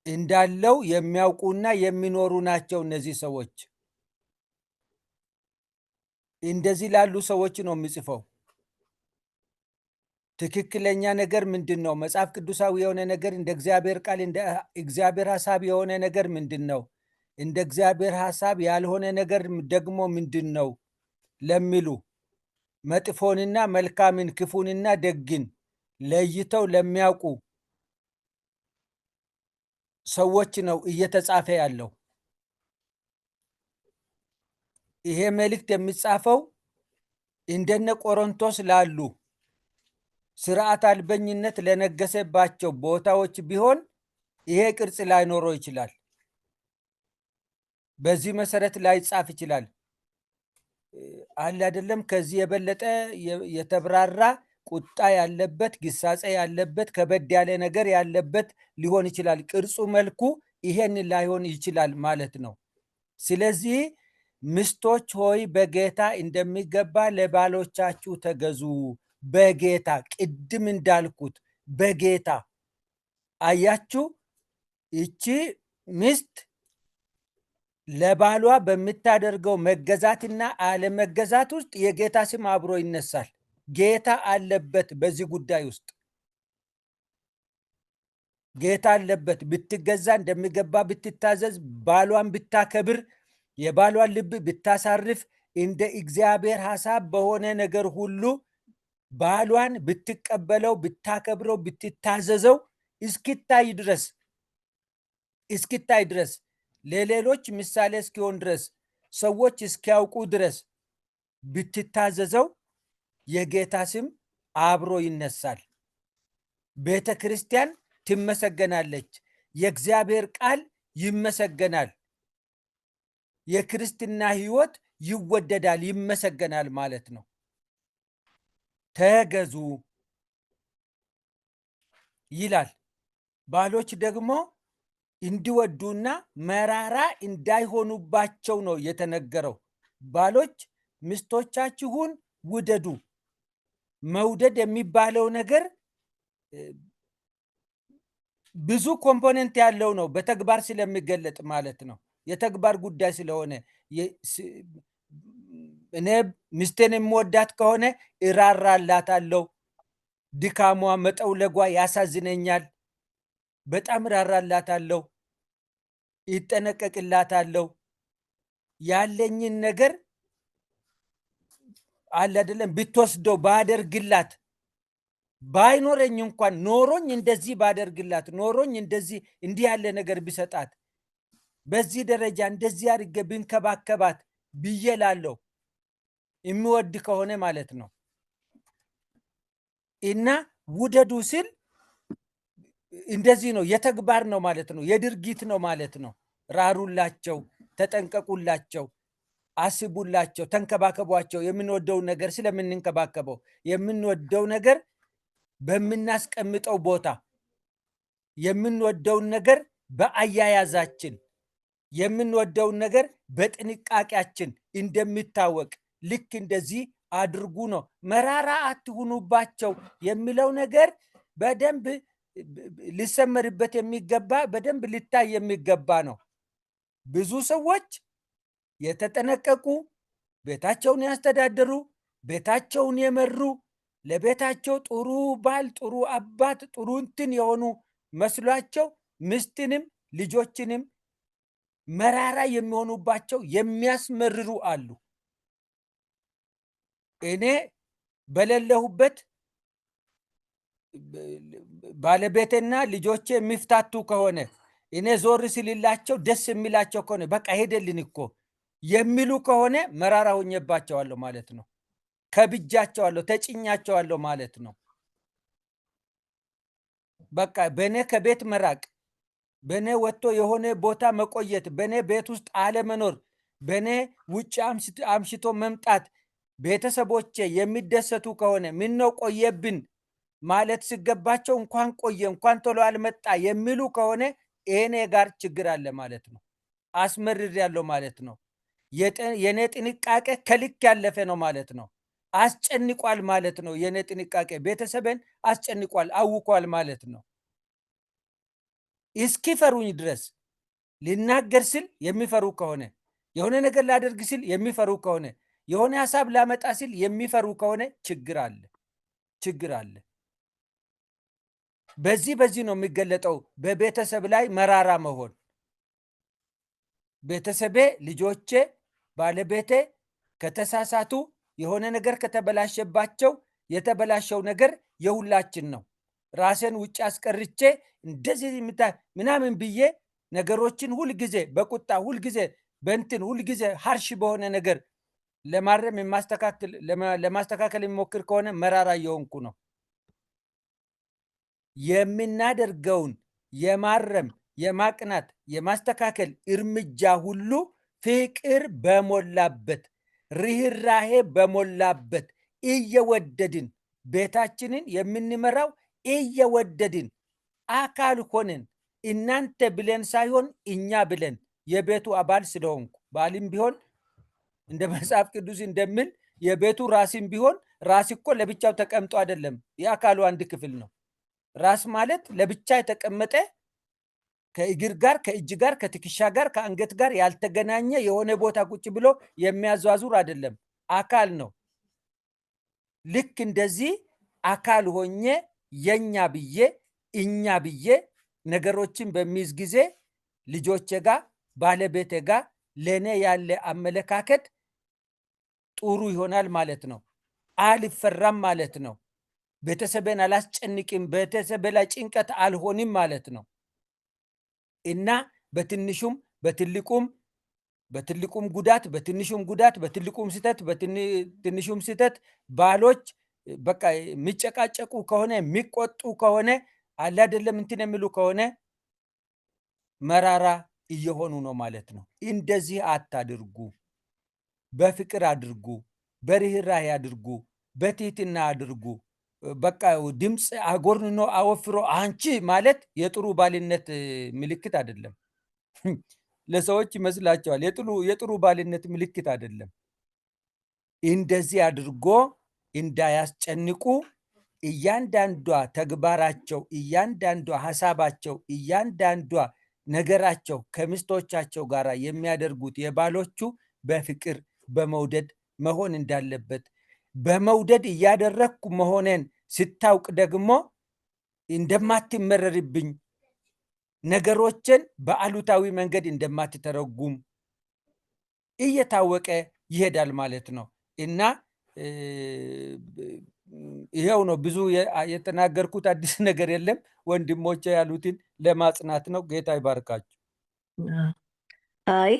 Speaker 3: እንዳለው የሚያውቁና የሚኖሩ ናቸው እነዚህ ሰዎች። እንደዚህ ላሉ ሰዎች ነው የሚጽፈው። ትክክለኛ ነገር ምንድን ነው? መጽሐፍ ቅዱሳዊ የሆነ ነገር እንደ እግዚአብሔር ቃል እንደ እግዚአብሔር ሐሳብ የሆነ ነገር ምንድን ነው? እንደ እግዚአብሔር ሐሳብ ያልሆነ ነገር ደግሞ ምንድን ነው ለሚሉ መጥፎንና መልካምን ክፉንና ደግን ለይተው ለሚያውቁ ሰዎች ነው እየተጻፈ ያለው። ይሄ መልእክት የሚጻፈው እንደነ ቆሮንቶስ ላሉ ስርዓት አልበኝነት ለነገሰባቸው ቦታዎች ቢሆን ይሄ ቅርጽ ላይኖረው ይችላል። በዚህ መሰረት ላይጻፍ ይችላል። አለ አይደለም። ከዚህ የበለጠ የተብራራ ቁጣ ያለበት፣ ግሳጼ ያለበት፣ ከበድ ያለ ነገር ያለበት ሊሆን ይችላል። ቅርጹ፣ መልኩ ይሄን ላይሆን ይችላል ማለት ነው። ስለዚህ ሚስቶች ሆይ በጌታ እንደሚገባ ለባሎቻችሁ ተገዙ። በጌታ ቅድም እንዳልኩት በጌታ አያችሁ። ይቺ ሚስት ለባሏ በምታደርገው መገዛትና አለመገዛት ውስጥ የጌታ ስም አብሮ ይነሳል። ጌታ አለበት በዚህ ጉዳይ ውስጥ ጌታ አለበት። ብትገዛ፣ እንደሚገባ ብትታዘዝ፣ ባሏን ብታከብር፣ የባሏን ልብ ብታሳርፍ፣ እንደ እግዚአብሔር ሐሳብ በሆነ ነገር ሁሉ ባሏን ብትቀበለው፣ ብታከብረው፣ ብትታዘዘው እስኪታይ ድረስ ለሌሎች ምሳሌ እስኪሆን ድረስ ሰዎች እስኪያውቁ ድረስ ብትታዘዘው የጌታ ስም አብሮ ይነሳል። ቤተ ክርስቲያን ትመሰገናለች። የእግዚአብሔር ቃል ይመሰገናል። የክርስትና ሕይወት ይወደዳል፣ ይመሰገናል ማለት ነው። ተገዙ ይላል። ባሎች ደግሞ እንዲወዱና መራራ እንዳይሆኑባቸው ነው የተነገረው። ባሎች ሚስቶቻችሁን ውደዱ። መውደድ የሚባለው ነገር ብዙ ኮምፖነንት ያለው ነው፣ በተግባር ስለሚገለጥ ማለት ነው። የተግባር ጉዳይ ስለሆነ እኔ ሚስቴን የምወዳት ከሆነ እራራላታለሁ። ድካሟ፣ መጠውለጓ ያሳዝነኛል። በጣም እራራላታለሁ፣ ይጠነቀቅላታለሁ። ያለኝን ነገር አለ አይደለም ብትወስደው ባደርግላት፣ ባይኖረኝ እንኳን ኖሮኝ እንደዚህ ባደርግላት፣ ኖሮኝ እንደዚህ እንዲህ ያለ ነገር ቢሰጣት፣ በዚህ ደረጃ እንደዚህ አድርጌ ብንከባከባት ብዬ እላለሁ። የሚወድ ከሆነ ማለት ነው። እና ውደዱ ሲል እንደዚህ ነው፣ የተግባር ነው ማለት ነው፣ የድርጊት ነው ማለት ነው። ራሩላቸው፣ ተጠንቀቁላቸው፣ አስቡላቸው፣ ተንከባከቧቸው። የምንወደውን ነገር ስለምንንከባከበው፣ የምንወደው ነገር በምናስቀምጠው ቦታ፣ የምንወደውን ነገር በአያያዛችን፣ የምንወደውን ነገር በጥንቃቄያችን እንደሚታወቅ ልክ እንደዚህ አድርጉ ነው። መራራ አትሁኑባቸው የሚለው ነገር በደንብ ሊሰመርበት የሚገባ በደንብ ሊታይ የሚገባ ነው። ብዙ ሰዎች የተጠነቀቁ፣ ቤታቸውን ያስተዳደሩ፣ ቤታቸውን የመሩ፣ ለቤታቸው ጥሩ ባል፣ ጥሩ አባት፣ ጥሩ እንትን የሆኑ መስሏቸው ሚስትንም ልጆችንም መራራ የሚሆኑባቸው የሚያስመርሩ አሉ። እኔ በሌለሁበት ባለቤቴና ልጆቼ የሚፍታቱ ከሆነ እኔ ዞር ሲልላቸው ደስ የሚላቸው ከሆነ በቃ ሄደልን እኮ የሚሉ ከሆነ መራራ ሆኜባቸዋለሁ ማለት ነው። ከብጃቸዋለሁ፣ ተጭኛቸዋለሁ ማለት ነው። በቃ በእኔ ከቤት መራቅ፣ በእኔ ወጥቶ የሆነ ቦታ መቆየት፣ በእኔ ቤት ውስጥ አለመኖር፣ በእኔ ውጭ አምሽቶ መምጣት ቤተሰቦቼ የሚደሰቱ ከሆነ ምነው ቆየብን ማለት ሲገባቸው እንኳን ቆየ እንኳን ቶሎ አልመጣ የሚሉ ከሆነ እኔ ጋር ችግር አለ ማለት ነው። አስመርር ያለው ማለት ነው። የኔ ጥንቃቄ ከልክ ያለፈ ነው ማለት ነው። አስጨንቋል ማለት ነው። የኔ ጥንቃቄ ቤተሰብን አስጨንቋል፣ አውቋል ማለት ነው። እስኪፈሩኝ ድረስ ሊናገር ስል የሚፈሩ ከሆነ የሆነ ነገር ላደርግ ሲል የሚፈሩ ከሆነ የሆነ ሀሳብ ላመጣ ሲል የሚፈሩ ከሆነ ችግር አለ። በዚህ ነው የሚገለጠው በቤተሰብ ላይ መራራ መሆን። ቤተሰቤ፣ ልጆቼ፣ ባለቤቴ ከተሳሳቱ የሆነ ነገር ከተበላሸባቸው የተበላሸው ነገር የሁላችን ነው። ራሴን ውጭ አስቀርቼ እንደዚህ ምናምን ብዬ ነገሮችን ሁልጊዜ በቁጣ ሁልጊዜ በእንትን ሁልጊዜ ሀርሽ በሆነ ነገር ለማስተካከል የሚሞክር ከሆነ መራራ እየሆንኩ ነው። የምናደርገውን የማረም የማቅናት የማስተካከል እርምጃ ሁሉ ፍቅር በሞላበት ርህራሄ በሞላበት እየወደድን ቤታችንን የምንመራው እየወደድን አካል ሆነን እናንተ ብለን ሳይሆን እኛ ብለን የቤቱ አባል ስለሆንኩ ባልም ቢሆን እንደ መጽሐፍ ቅዱስ እንደሚል የቤቱ ራስም ቢሆን ራስ እኮ ለብቻው ተቀምጦ አይደለም፣ የአካሉ አንድ ክፍል ነው። ራስ ማለት ለብቻ የተቀመጠ ከእግር ጋር ከእጅ ጋር ከትከሻ ጋር ከአንገት ጋር ያልተገናኘ የሆነ ቦታ ቁጭ ብሎ የሚያዟዙር አይደለም፣ አካል ነው። ልክ እንደዚህ አካል ሆኜ የኛ ብዬ እኛ ብዬ ነገሮችን በሚይዝ ጊዜ ልጆቼ ጋር ባለቤቴ ጋር ለእኔ ያለ አመለካከት ጥሩ ይሆናል ማለት ነው። አልፈራም ማለት ነው። ቤተሰቤን አላስጨንቅም፣ ቤተሰቤ ላይ ጭንቀት አልሆንም ማለት ነው። እና በትንሹም በትልቁም ጉዳት በትልቁም ስህተት በትንሹም ስህተት ባሎች በቃ የሚጨቃጨቁ ከሆነ የሚቆጡ ከሆነ አለ አይደለም እንትን የሚሉ ከሆነ መራራ እየሆኑ ነው ማለት ነው። እንደዚህ አታድርጉ። በፍቅር አድርጉ፣ በርህራሄ አድርጉ፣ በትህትና አድርጉ። በቃ ድምፅ አጎርንኖ አወፍሮ አንቺ ማለት የጥሩ ባልነት ምልክት አይደለም። ለሰዎች ይመስላቸዋል። የጥሩ ባልነት ምልክት አይደለም። እንደዚህ አድርጎ እንዳያስጨንቁ እያንዳንዷ ተግባራቸው፣ እያንዳንዷ ሀሳባቸው፣ እያንዳንዷ ነገራቸው ከሚስቶቻቸው ጋር የሚያደርጉት የባሎቹ በፍቅር በመውደድ መሆን እንዳለበት በመውደድ እያደረግኩ መሆኔን ስታውቅ ደግሞ እንደማትመረርብኝ ነገሮችን በአሉታዊ መንገድ እንደማትተረጉም እየታወቀ ይሄዳል ማለት ነው። እና ይሄው ነው። ብዙ የተናገርኩት አዲስ ነገር የለም። ወንድሞቼ ያሉትን ለማጽናት ነው። ጌታ ይባርካችሁ።
Speaker 2: አይ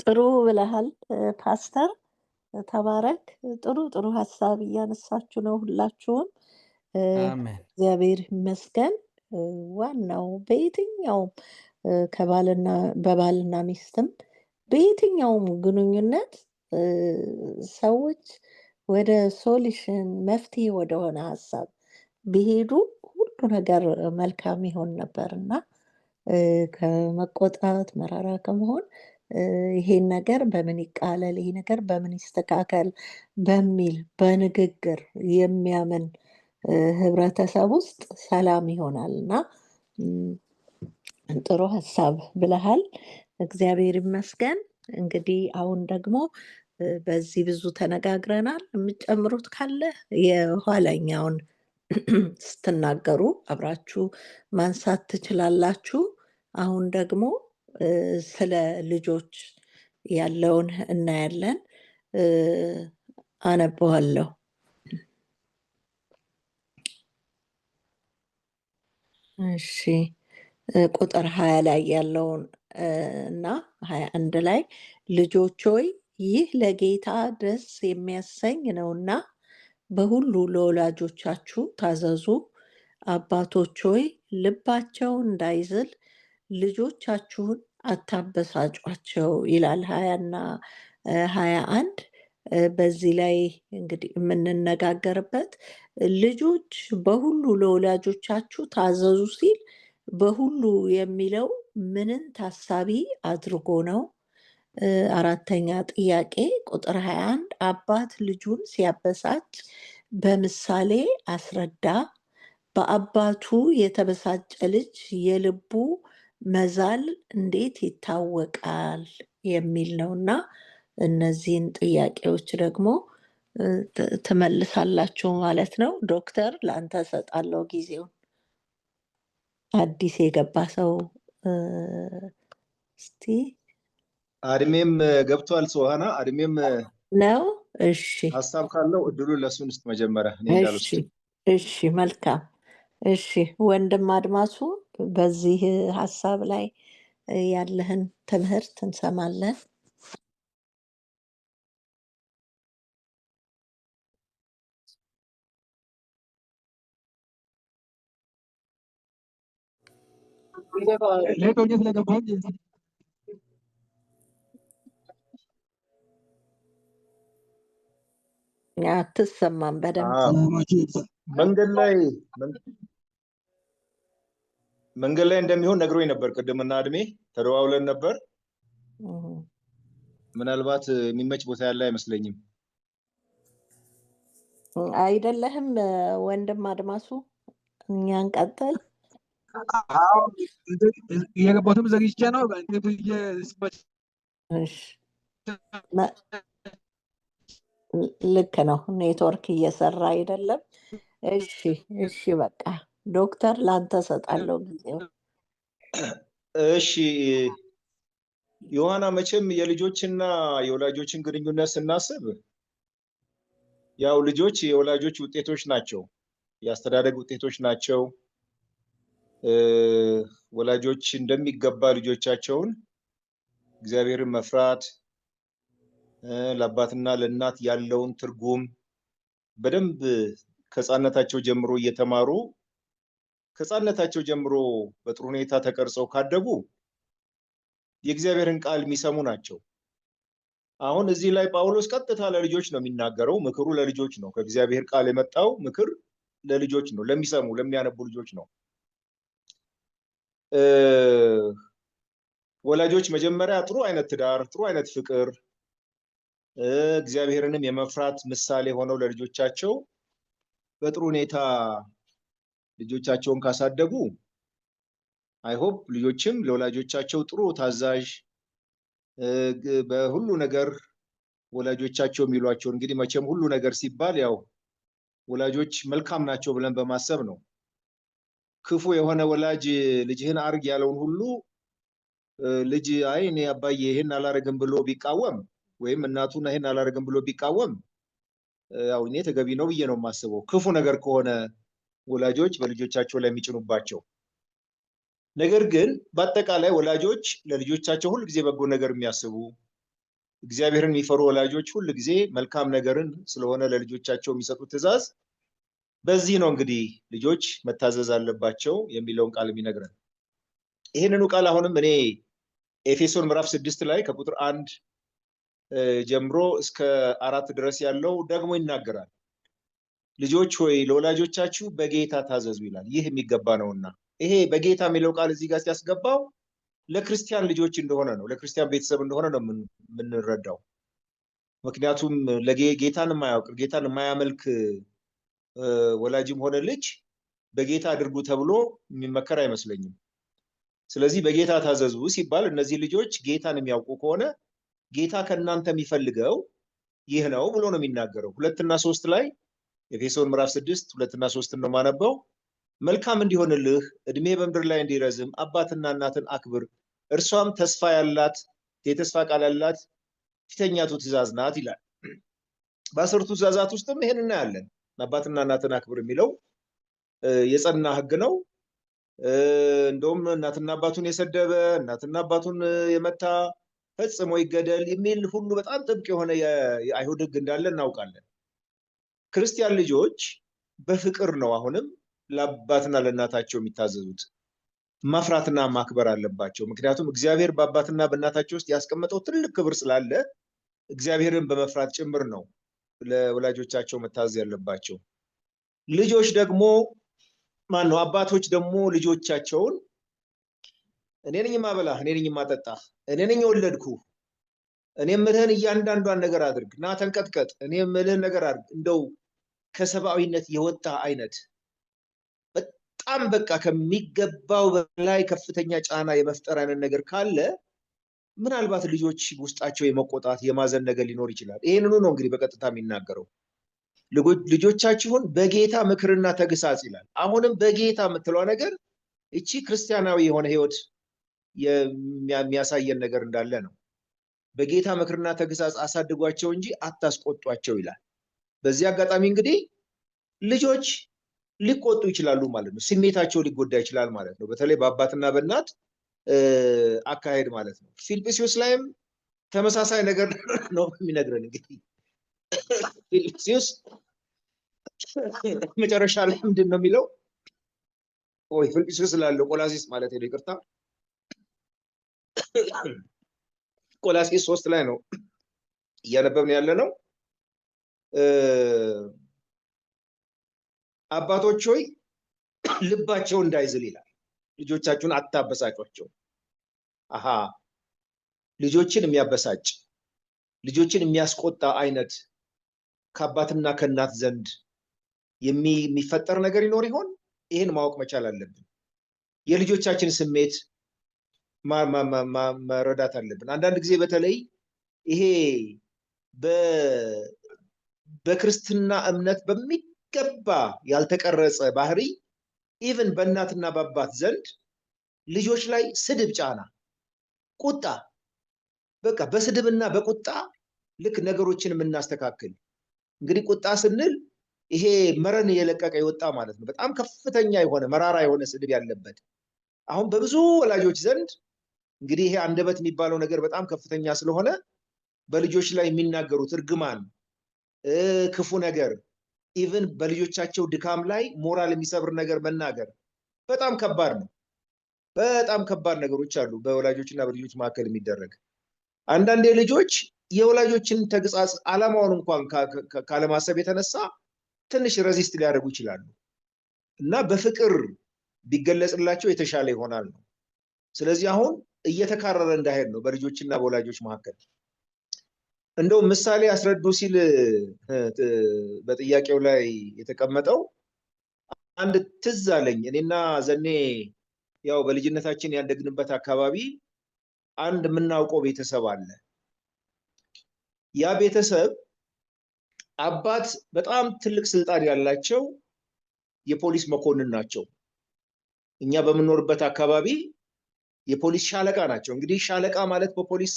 Speaker 2: ጥሩ ብለሃል ፓስተር፣ ተባረክ። ጥሩ ሀሳብ እያነሳችሁ ነው ሁላችሁም።
Speaker 3: አሜን።
Speaker 2: እግዚአብሔር ይመስገን። ዋናው በየትኛውም በባልና ሚስትም በየትኛውም ግንኙነት ሰዎች ወደ ሶሉሽን መፍትሄ ወደሆነ ሀሳብ ቢሄዱ ሁሉ ነገር መልካም ይሆን ነበር እና ከመቆጣት መራራ ከመሆን ይሄን ነገር በምን ይቃለል፣ ይሄ ነገር በምን ይስተካከል በሚል በንግግር የሚያምን ህብረተሰብ ውስጥ ሰላም ይሆናል እና ጥሩ ሀሳብ ብለሃል። እግዚአብሔር ይመስገን። እንግዲህ አሁን ደግሞ በዚህ ብዙ ተነጋግረናል። የምትጨምሩት ካለ የኋላኛውን ስትናገሩ አብራችሁ ማንሳት ትችላላችሁ። አሁን ደግሞ ስለ ልጆች ያለውን እናያለን። አነበዋለሁ። እሺ፣ ቁጥር 20 ላይ ያለውን እና 21 ላይ ልጆች ሆይ ይህ ለጌታ ደስ የሚያሰኝ ነውና በሁሉ ለወላጆቻችሁ ታዘዙ። አባቶች ሆይ ልባቸው እንዳይዝል ልጆቻችሁን አታበሳጯቸው ይላል 20ና 21። በዚህ ላይ እንግዲህ የምንነጋገርበት ልጆች በሁሉ ለወላጆቻችሁ ታዘዙ ሲል በሁሉ የሚለው ምንን ታሳቢ አድርጎ ነው? አራተኛ ጥያቄ ቁጥር 21 አባት ልጁን ሲያበሳጭ በምሳሌ አስረዳ። በአባቱ የተበሳጨ ልጅ የልቡ መዛል እንዴት ይታወቃል የሚል ነውና እነዚህን ጥያቄዎች ደግሞ ትመልሳላችሁ ማለት ነው። ዶክተር ለአንተ እሰጣለሁ ጊዜውን። አዲስ የገባ ሰው እስቲ
Speaker 4: አድሜም ገብቷል። ሶሃና አድሜም
Speaker 2: ነው። እሺ
Speaker 4: ሀሳብ ካለው እድሉን ለሱን ውስጥ መጀመሪያ እኔ
Speaker 2: እሺ
Speaker 4: እንዳልወስድ።
Speaker 2: እሺ መልካም። እሺ ወንድም አድማሱ በዚህ ሀሳብ ላይ ያለህን ትምህርት እንሰማለን። አትሰማም በደንብ።
Speaker 4: መንገድ ላይ እንደሚሆን ነግሮኝ ነበር ቅድምና እድሜ ተደዋውለን ነበር። ምናልባት የሚመች ቦታ ያለ አይመስለኝም።
Speaker 2: አይደለህም ወንድም አድማሱ፣ እኛ እንቀጥል።
Speaker 5: የገባሁትም ዘግይቼ ነው።
Speaker 2: ልክ ነው፣ ኔትወርክ እየሰራ አይደለም። እሺ እሺ በቃ ዶክተር ላንተ እሰጣለሁ ጊዜው።
Speaker 4: እሺ ዮሐና፣ መቼም የልጆችና የወላጆችን ግንኙነት ስናስብ ያው ልጆች የወላጆች ውጤቶች ናቸው፣ የአስተዳደግ ውጤቶች ናቸው። ወላጆች እንደሚገባ ልጆቻቸውን እግዚአብሔርን መፍራት፣ ለአባትና ለእናት ያለውን ትርጉም በደንብ ከሕፃንነታቸው ጀምሮ እየተማሩ ከሕፃንነታቸው ጀምሮ በጥሩ ሁኔታ ተቀርጸው ካደጉ የእግዚአብሔርን ቃል የሚሰሙ ናቸው። አሁን እዚህ ላይ ጳውሎስ ቀጥታ ለልጆች ነው የሚናገረው። ምክሩ ለልጆች ነው። ከእግዚአብሔር ቃል የመጣው ምክር ለልጆች ነው፣ ለሚሰሙ ለሚያነቡ ልጆች ነው። ወላጆች መጀመሪያ ጥሩ አይነት ትዳር፣ ጥሩ አይነት ፍቅር፣ እግዚአብሔርንም የመፍራት ምሳሌ ሆነው ለልጆቻቸው በጥሩ ሁኔታ ልጆቻቸውን ካሳደጉ አይሆፕ ልጆችም ለወላጆቻቸው ጥሩ ታዛዥ፣ በሁሉ ነገር ወላጆቻቸው የሚሏቸው እንግዲህ መቼም ሁሉ ነገር ሲባል ያው ወላጆች መልካም ናቸው ብለን በማሰብ ነው። ክፉ የሆነ ወላጅ ልጅህን አርግ ያለውን ሁሉ ልጅ አይ እኔ አባዬ ይሄን አላረግም ብሎ ቢቃወም ወይም እናቱን ይሄን አላረግም ብሎ ቢቃወም ያው እኔ ተገቢ ነው ብዬ ነው የማስበው፣ ክፉ ነገር ከሆነ ወላጆች በልጆቻቸው ላይ የሚጭኑባቸው። ነገር ግን በአጠቃላይ ወላጆች ለልጆቻቸው ሁል ጊዜ በጎ ነገር የሚያስቡ እግዚአብሔርን የሚፈሩ ወላጆች ሁል ጊዜ መልካም ነገርን ስለሆነ ለልጆቻቸው የሚሰጡት ትእዛዝ በዚህ ነው እንግዲህ ልጆች መታዘዝ አለባቸው የሚለውን ቃል የሚነግረን። ይህንኑ ቃል አሁንም እኔ ኤፌሶን ምዕራፍ 6 ላይ ከቁጥር 1 ጀምሮ እስከ 4 ድረስ ያለው ደግሞ ይናገራል። ልጆች ሆይ ለወላጆቻችሁ በጌታ ታዘዙ ይላል፣ ይህ የሚገባ ነውና። ይሄ በጌታ የሚለው ቃል እዚህ ጋር ሲያስገባው ለክርስቲያን ልጆች እንደሆነ ነው፣ ለክርስቲያን ቤተሰብ እንደሆነ ነው የምንረዳው። ምክንያቱም ጌታን የማያውቅ ጌታን የማያመልክ ወላጅም ሆነ ልጅ በጌታ አድርጉ ተብሎ የሚመከር አይመስለኝም። ስለዚህ በጌታ ታዘዙ ሲባል እነዚህ ልጆች ጌታን የሚያውቁ ከሆነ ጌታ ከእናንተ የሚፈልገው ይህ ነው ብሎ ነው የሚናገረው። 2 እና 3 ላይ ኤፌሶን ምዕራፍ 6 2 እና 3 ነው ማነበው። መልካም እንዲሆንልህ እድሜ በምድር ላይ እንዲረዝም አባትና እናትን አክብር፣ እርሷም ተስፋ ያላት የተስፋ ቃል ያላት ፊተኛቱ ትእዛዝ ናት ይላል። በ10ቱ ትእዛዛት ውስጥም ይሄን እናያለን። አባትና እናትን አክብር የሚለው የጸና ሕግ ነው። እንደውም እናትና አባቱን የሰደበ እናትና አባቱን የመታ ፈጽሞ ይገደል የሚል ሁሉ በጣም ጥብቅ የሆነ የአይሁድ ሕግ እንዳለ እናውቃለን። ክርስቲያን ልጆች በፍቅር ነው አሁንም ለአባትና ለእናታቸው የሚታዘዙት። ማፍራትና ማክበር አለባቸው። ምክንያቱም እግዚአብሔር በአባትና በእናታቸው ውስጥ ያስቀመጠው ትልቅ ክብር ስላለ እግዚአብሔርን በመፍራት ጭምር ነው ለወላጆቻቸው መታዘዝ ያለባቸው። ልጆች ደግሞ አባቶች ደግሞ ልጆቻቸውን እኔ ነኝ የማበላህ፣ እኔ ነኝ የማጠጣህ፣ እኔ ነኝ የወለድኩህ፣ እኔ የምልህን እያንዳንዷን ነገር አድርግ፣ ና ተንቀጥቀጥ፣ እኔ የምልህን ነገር አድርግ። እንደው ከሰብአዊነት የወጣ አይነት በጣም በቃ ከሚገባው በላይ ከፍተኛ ጫና የመፍጠር አይነት ነገር ካለ ምናልባት ልጆች ውስጣቸው የመቆጣት የማዘን ነገር ሊኖር ይችላል። ይሄንኑ ነው እንግዲህ በቀጥታ የሚናገረው። ልጆቻችሁን በጌታ ምክርና ተግሳጽ ይላል። አሁንም በጌታ የምትለው ነገር እቺ ክርስቲያናዊ የሆነ ህይወት የሚያሳየን ነገር እንዳለ ነው። በጌታ ምክርና ተግሳጽ አሳድጓቸው እንጂ አታስቆጧቸው ይላል። በዚህ አጋጣሚ እንግዲህ ልጆች ሊቆጡ ይችላሉ ማለት ነው። ስሜታቸው ሊጎዳ ይችላል ማለት ነው። በተለይ በአባትና በእናት አካሄድ ማለት ነው። ፊልጵስዩስ ላይም ተመሳሳይ ነገር ነው የሚነግረን። እንግዲህ ፊልጵስዩስ መጨረሻ ላይ ምንድን ነው የሚለው? ወይ ፊልጵስዩስ ላለው ቆላሲስ ማለት ነው፣ ይቅርታ፣ ቆላሲስ 3 ላይ ነው እያነበብን ያለ ነው። አባቶች ሆይ ልባቸው እንዳይዝል ይላል። ልጆቻችሁን አታበሳጯቸው። አሃ ልጆችን የሚያበሳጭ ልጆችን የሚያስቆጣ አይነት ከአባትና ከእናት ዘንድ የሚፈጠር ነገር ይኖር ይሆን? ይህን ማወቅ መቻል አለብን። የልጆቻችን ስሜት መረዳት አለብን። አንዳንድ ጊዜ በተለይ ይሄ በክርስትና እምነት በሚገባ ያልተቀረጸ ባህሪ ኢቭን በእናትና በአባት ዘንድ ልጆች ላይ ስድብ፣ ጫና፣ ቁጣ፣ በቃ በስድብና በቁጣ ልክ ነገሮችን የምናስተካክል። እንግዲህ ቁጣ ስንል ይሄ መረን የለቀቀ የወጣ ማለት ነው። በጣም ከፍተኛ የሆነ መራራ የሆነ ስድብ ያለበት። አሁን በብዙ ወላጆች ዘንድ እንግዲህ ይሄ አንደበት የሚባለው ነገር በጣም ከፍተኛ ስለሆነ በልጆች ላይ የሚናገሩት እርግማን፣ ክፉ ነገር፣ ኢቭን በልጆቻቸው ድካም ላይ ሞራል የሚሰብር ነገር መናገር በጣም ከባድ ነው። በጣም ከባድ ነገሮች አሉ በወላጆችና በልጆች መካከል የሚደረግ። አንዳንዴ ልጆች የወላጆችን ተግሳጽ ዓላማውን እንኳን ካለማሰብ የተነሳ ትንሽ ረዚስት ሊያደርጉ ይችላሉ እና በፍቅር ቢገለጽላቸው የተሻለ ይሆናል ነው። ስለዚህ አሁን እየተካረረ እንዳይሄድ ነው በልጆችና በወላጆች መካከል። እንደው ምሳሌ አስረዱ ሲል በጥያቄው ላይ የተቀመጠው አንድ ትዝ አለኝ። እኔና ዘኔ ያው በልጅነታችን ያደግንበት አካባቢ አንድ የምናውቀው ቤተሰብ አለ። ያ ቤተሰብ አባት በጣም ትልቅ ስልጣን ያላቸው የፖሊስ መኮንን ናቸው። እኛ በምንኖርበት አካባቢ የፖሊስ ሻለቃ ናቸው። እንግዲህ ሻለቃ ማለት በፖሊስ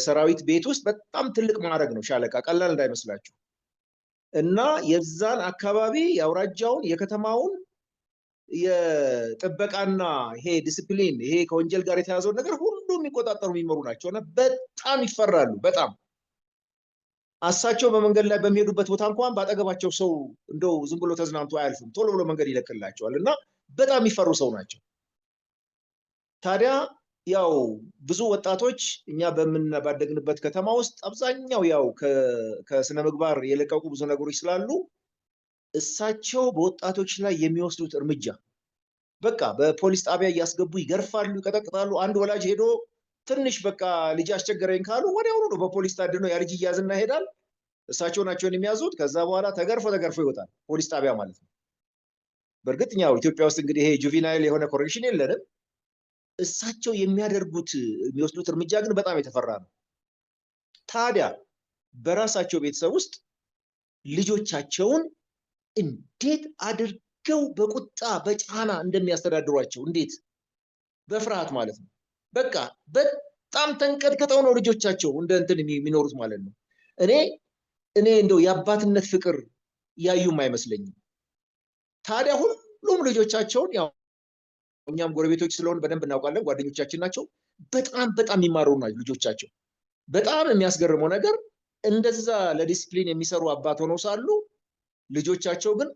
Speaker 4: ሰራዊት ቤት ውስጥ በጣም ትልቅ ማዕረግ ነው። ሻለቃ ቀላል እንዳይመስላችሁ። እና የዛን አካባቢ የአውራጃውን የከተማውን የጥበቃና ይሄ ዲስፕሊን ይሄ ከወንጀል ጋር የተያዘውን ነገር ሁሉ የሚቆጣጠሩ የሚመሩ ናቸው እና በጣም ይፈራሉ። በጣም እሳቸው በመንገድ ላይ በሚሄዱበት ቦታ እንኳን ባጠገባቸው ሰው እንደው ዝም ብሎ ተዝናንቶ አያልፍም። ቶሎ ብሎ መንገድ ይለቅላቸዋል እና በጣም የሚፈሩ ሰው ናቸው። ታዲያ ያው ብዙ ወጣቶች እኛ ባደግንበት ከተማ ውስጥ አብዛኛው ያው ከስነ ምግባር የለቀቁ ብዙ ነገሮች ስላሉ እሳቸው በወጣቶች ላይ የሚወስዱት እርምጃ በቃ በፖሊስ ጣቢያ እያስገቡ ይገርፋሉ፣ ይቀጠቅጣሉ። አንድ ወላጅ ሄዶ ትንሽ በቃ ልጅ አስቸገረኝ ካሉ ወዲያውኑ ነው በፖሊስ ታድኖ ያ ልጅ እያዝና ይሄዳል። እሳቸው ናቸውን የሚያዙት። ከዛ በኋላ ተገርፎ ይወጣል ፖሊስ ጣቢያ ማለት ነው። በእርግጥ ያው ኢትዮጵያ ውስጥ እንግዲህ ይሄ ጁቪናይል የሆነ ኮሬክሽን የለንም። እሳቸው የሚያደርጉት የሚወስዱት እርምጃ ግን በጣም የተፈራ ነው። ታዲያ በራሳቸው ቤተሰብ ውስጥ ልጆቻቸውን እንዴት አድርገው በቁጣ በጫና እንደሚያስተዳድሯቸው እንዴት በፍርሃት ማለት ነው። በቃ በጣም ተንቀጥቅጠው ነው ልጆቻቸው እንደ እንትን የሚኖሩት ማለት ነው። እኔ እንደው የአባትነት ፍቅር ያዩም አይመስለኝም። ታዲያ ሁሉም ልጆቻቸውን ያው እኛም ጎረቤቶች ስለሆን በደንብ እናውቃለን፣ ጓደኞቻችን ናቸው። በጣም የሚማሩ ናቸው ልጆቻቸው። በጣም የሚያስገርመው ነገር እንደዛ ለዲስፕሊን የሚሰሩ አባት ሆነው ሳሉ ልጆቻቸው ግን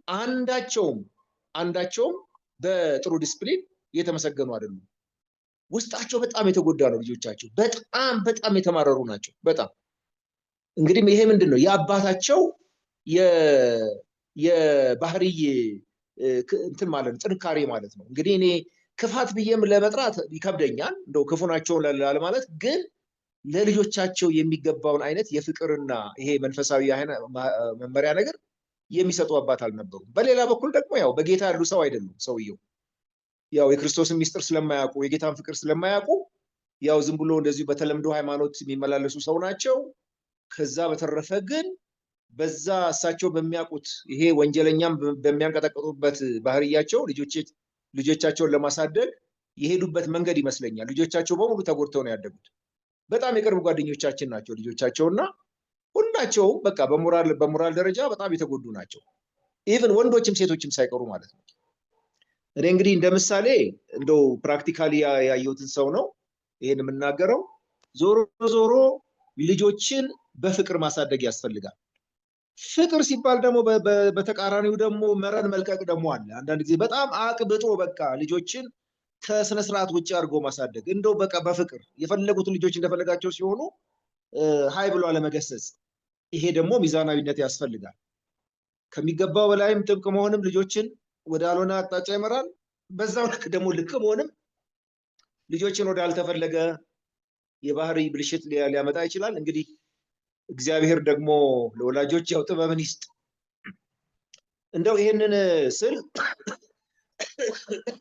Speaker 4: አንዳቸውም በጥሩ ዲስፕሊን የተመሰገኑ አይደሉም። ውስጣቸው በጣም የተጎዳ ነው ልጆቻቸው። በጣም የተማረሩ ናቸው። በጣም እንግዲህ ይሄ ምንድን ነው የአባታቸው የባህሪ እንትን ማለት ነው፣ ጥንካሬ ማለት ነው። እንግዲህ እኔ ክፋት ብዬም ለመጥራት ይከብደኛል፣ እንደው ክፉ ናቸው ለማለት ግን ለልጆቻቸው የሚገባውን አይነት የፍቅርና ይሄ መንፈሳዊ መመሪያ ነገር የሚሰጡ አባት አልነበሩም። በሌላ በኩል ደግሞ ያው በጌታ ያሉ ሰው አይደሉም። ሰውየው ያው የክርስቶስን ሚስጥር ስለማያውቁ የጌታን ፍቅር ስለማያውቁ ያው ዝም ብሎ እንደዚሁ በተለምዶ ሃይማኖት የሚመላለሱ ሰው ናቸው። ከዛ በተረፈ ግን በዛ እሳቸው በሚያውቁት ይሄ ወንጀለኛም በሚያንቀጠቅጡበት ባህሪያቸው ልጆቻቸውን ለማሳደግ የሄዱበት መንገድ ይመስለኛል። ልጆቻቸው በሙሉ ተጎድተው ነው ያደጉት። በጣም የቅርብ ጓደኞቻችን ናቸው ልጆቻቸውና ሁላቸውም በቃ በሞራል ደረጃ በጣም የተጎዱ ናቸው። ኢቭን ወንዶችም ሴቶችም ሳይቀሩ ማለት ነው። እኔ እንግዲህ እንደ ምሳሌ እንደው ፕራክቲካሊ ያየሁትን ሰው ነው ይሄን የምናገረው። ዞሮ ዞሮ ልጆችን በፍቅር ማሳደግ ያስፈልጋል። ፍቅር ሲባል ደግሞ በተቃራኒው ደግሞ መረን መልቀቅ ደግሞ አለ። አንዳንድ ጊዜ በጣም አቅብጦ በቃ ልጆችን ከስነ ስርዓት ውጭ አድርጎ ማሳደግ፣ እንደው በቃ በፍቅር የፈለጉትን ልጆች እንደፈለጋቸው ሲሆኑ ሀይ ብሎ አለመገሰጽ፣ ይሄ ደግሞ ሚዛናዊነት ያስፈልጋል። ከሚገባው በላይም ጥብቅ መሆንም ልጆችን ወደ አልሆነ አቅጣጫ ይመራል። በዛው ልክ ደግሞ ልክ መሆንም ልጆችን ወደ አልተፈለገ የባህሪ ብልሽት ሊያመጣ ይችላል። እንግዲህ እግዚአብሔር ደግሞ ለወላጆች ያው ጥበብን ይስጥ። እንደው ይሄንን ስል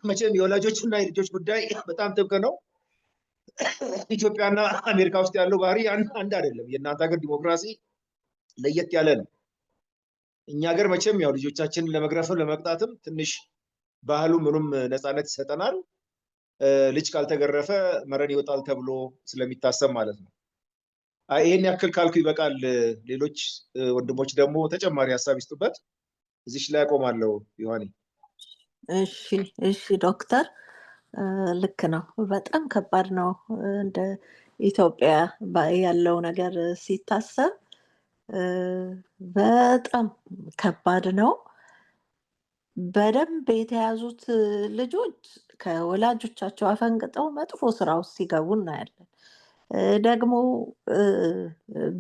Speaker 4: መቼም የወላጆችና የልጆች ጉዳይ በጣም ጥብቅ ነው። ኢትዮጵያና አሜሪካ ውስጥ ያለው ባህሪ አንድ አይደለም። የእናንተ ሀገር ዲሞክራሲ ለየት ያለ ነው። እኛ ሀገር መቼም ያው ልጆቻችንን ለመግረፍም ለመቅጣትም ትንሽ ባህሉ ምኑም ነፃነት ይሰጠናል። ልጅ ካልተገረፈ መረን ይወጣል ተብሎ ስለሚታሰብ ማለት ነው። ይሄን ያክል ካልኩ ይበቃል። ሌሎች ወንድሞች ደግሞ ተጨማሪ ሀሳብ ይስጡበት። እዚች ላይ አቆማለሁ። ዮሐኒ።
Speaker 2: እሺ ዶክተር፣ ልክ ነው። በጣም ከባድ ነው። እንደ ኢትዮጵያ ያለው ነገር ሲታሰብ በጣም ከባድ ነው። በደንብ የተያዙት ልጆች ከወላጆቻቸው አፈንግጠው መጥፎ ስራ ውስጥ ሲገቡ እናያለን። ደግሞ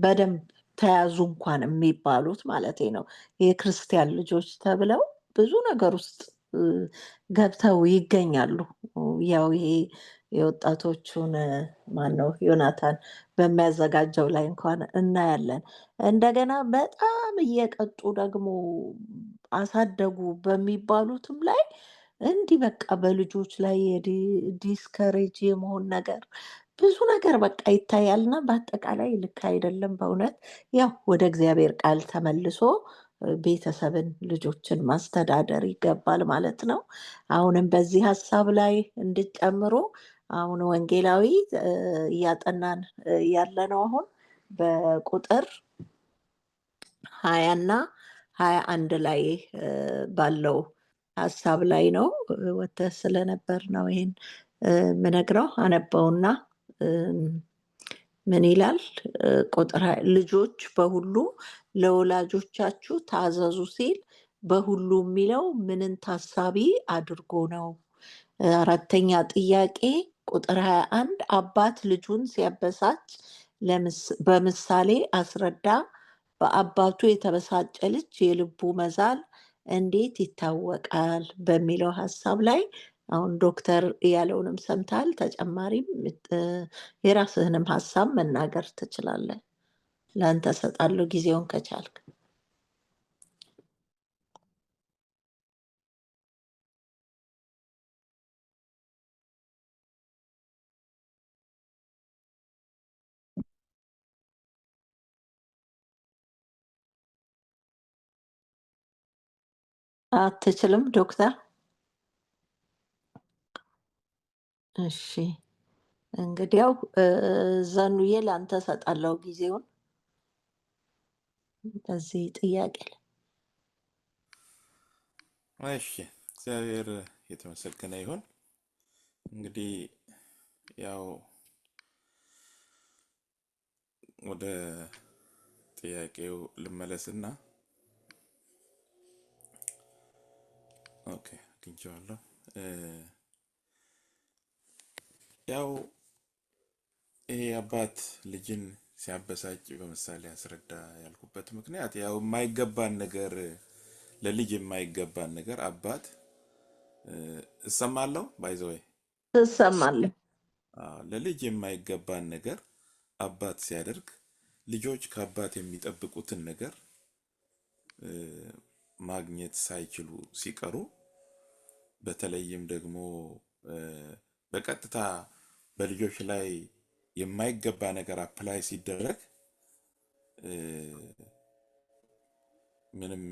Speaker 2: በደንብ ተያዙ እንኳን የሚባሉት ማለት ነው የክርስቲያን ልጆች ተብለው ብዙ ነገር ውስጥ ገብተው ይገኛሉ። ያው ይሄ የወጣቶቹን ማነው ዮናታን በሚያዘጋጀው ላይ እንኳን እናያለን። እንደገና በጣም እየቀጡ ደግሞ አሳደጉ በሚባሉትም ላይ እንዲህ በቃ በልጆች ላይ ዲስከሬጅ የመሆን ነገር ብዙ ነገር በቃ ይታያልና በአጠቃላይ ልክ አይደለም። በእውነት ያው ወደ እግዚአብሔር ቃል ተመልሶ ቤተሰብን ልጆችን ማስተዳደር ይገባል ማለት ነው። አሁንም በዚህ ሀሳብ ላይ እንድጨምሩ አሁን ወንጌላዊ እያጠናን ያለ ነው። አሁን በቁጥር 20 እና 21 ላይ ባለው ሀሳብ ላይ ነው። ወጥተህ ስለነበር ነው ይሄን ምነግረው። አነበውና ምን ይላል? ቁጥር ልጆች በሁሉ ለወላጆቻችሁ ታዘዙ ሲል በሁሉ የሚለው ምንን ታሳቢ አድርጎ ነው? አራተኛ ጥያቄ ቁጥር 21 አባት ልጁን ሲያበሳጭ በምሳሌ አስረዳ። በአባቱ የተበሳጨ ልጅ የልቡ መዛል እንዴት ይታወቃል? በሚለው ሀሳብ ላይ አሁን ዶክተር ያለውንም ሰምታል። ተጨማሪም የራስህንም ሀሳብ መናገር ትችላለህ። ለአንተ ሰጣለሁ ጊዜውን ከቻልክ። አትችልም ዶክተር? እሺ እንግዲያው ዘኑዬ ለአንተ ሰጣለሁ ጊዜውን በዚህ ጥያቄ ላይ።
Speaker 1: እሺ፣ እግዚአብሔር የተመሰገነ ይሁን። እንግዲህ ያው ወደ ጥያቄው ልመለስና ኦኬ፣ አግኝቼዋለሁ። ያው ይሄ አባት ልጅን ሲያበሳጭ በምሳሌ አስረዳ ያልኩበት ምክንያት ያው የማይገባን ነገር ለልጅ የማይገባን ነገር አባት እሰማለሁ ባይዘወይ
Speaker 2: ትሰማለህ?
Speaker 1: ለልጅ የማይገባን ነገር አባት ሲያደርግ ልጆች ከአባት የሚጠብቁትን ነገር ማግኘት ሳይችሉ ሲቀሩ፣ በተለይም ደግሞ በቀጥታ በልጆች ላይ የማይገባ ነገር አፕላይ ሲደረግ ምንም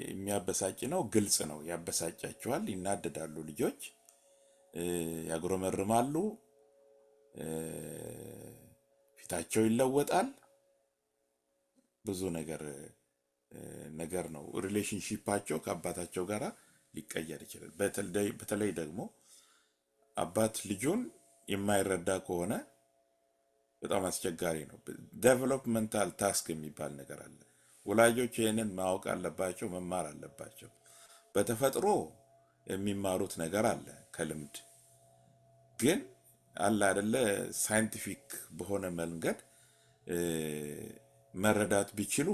Speaker 1: የሚያበሳጭ ነው፣ ግልጽ ነው። ያበሳጫቸዋል፣ ይናደዳሉ፣ ልጆች ያጉረመርማሉ፣ ፊታቸው ይለወጣል። ብዙ ነገር ነው። ሪሌሽንሺፓቸው ከአባታቸው ጋር ሊቀየር ይችላል። በተለይ ደግሞ አባት ልጁን የማይረዳ ከሆነ በጣም አስቸጋሪ ነው። ዴቨሎፕመንታል ታስክ የሚባል ነገር አለ። ወላጆች ይህንን ማወቅ አለባቸው፣ መማር አለባቸው። በተፈጥሮ የሚማሩት ነገር አለ ከልምድ፣ ግን አለ አይደለ ሳይንቲፊክ በሆነ መንገድ መረዳት ቢችሉ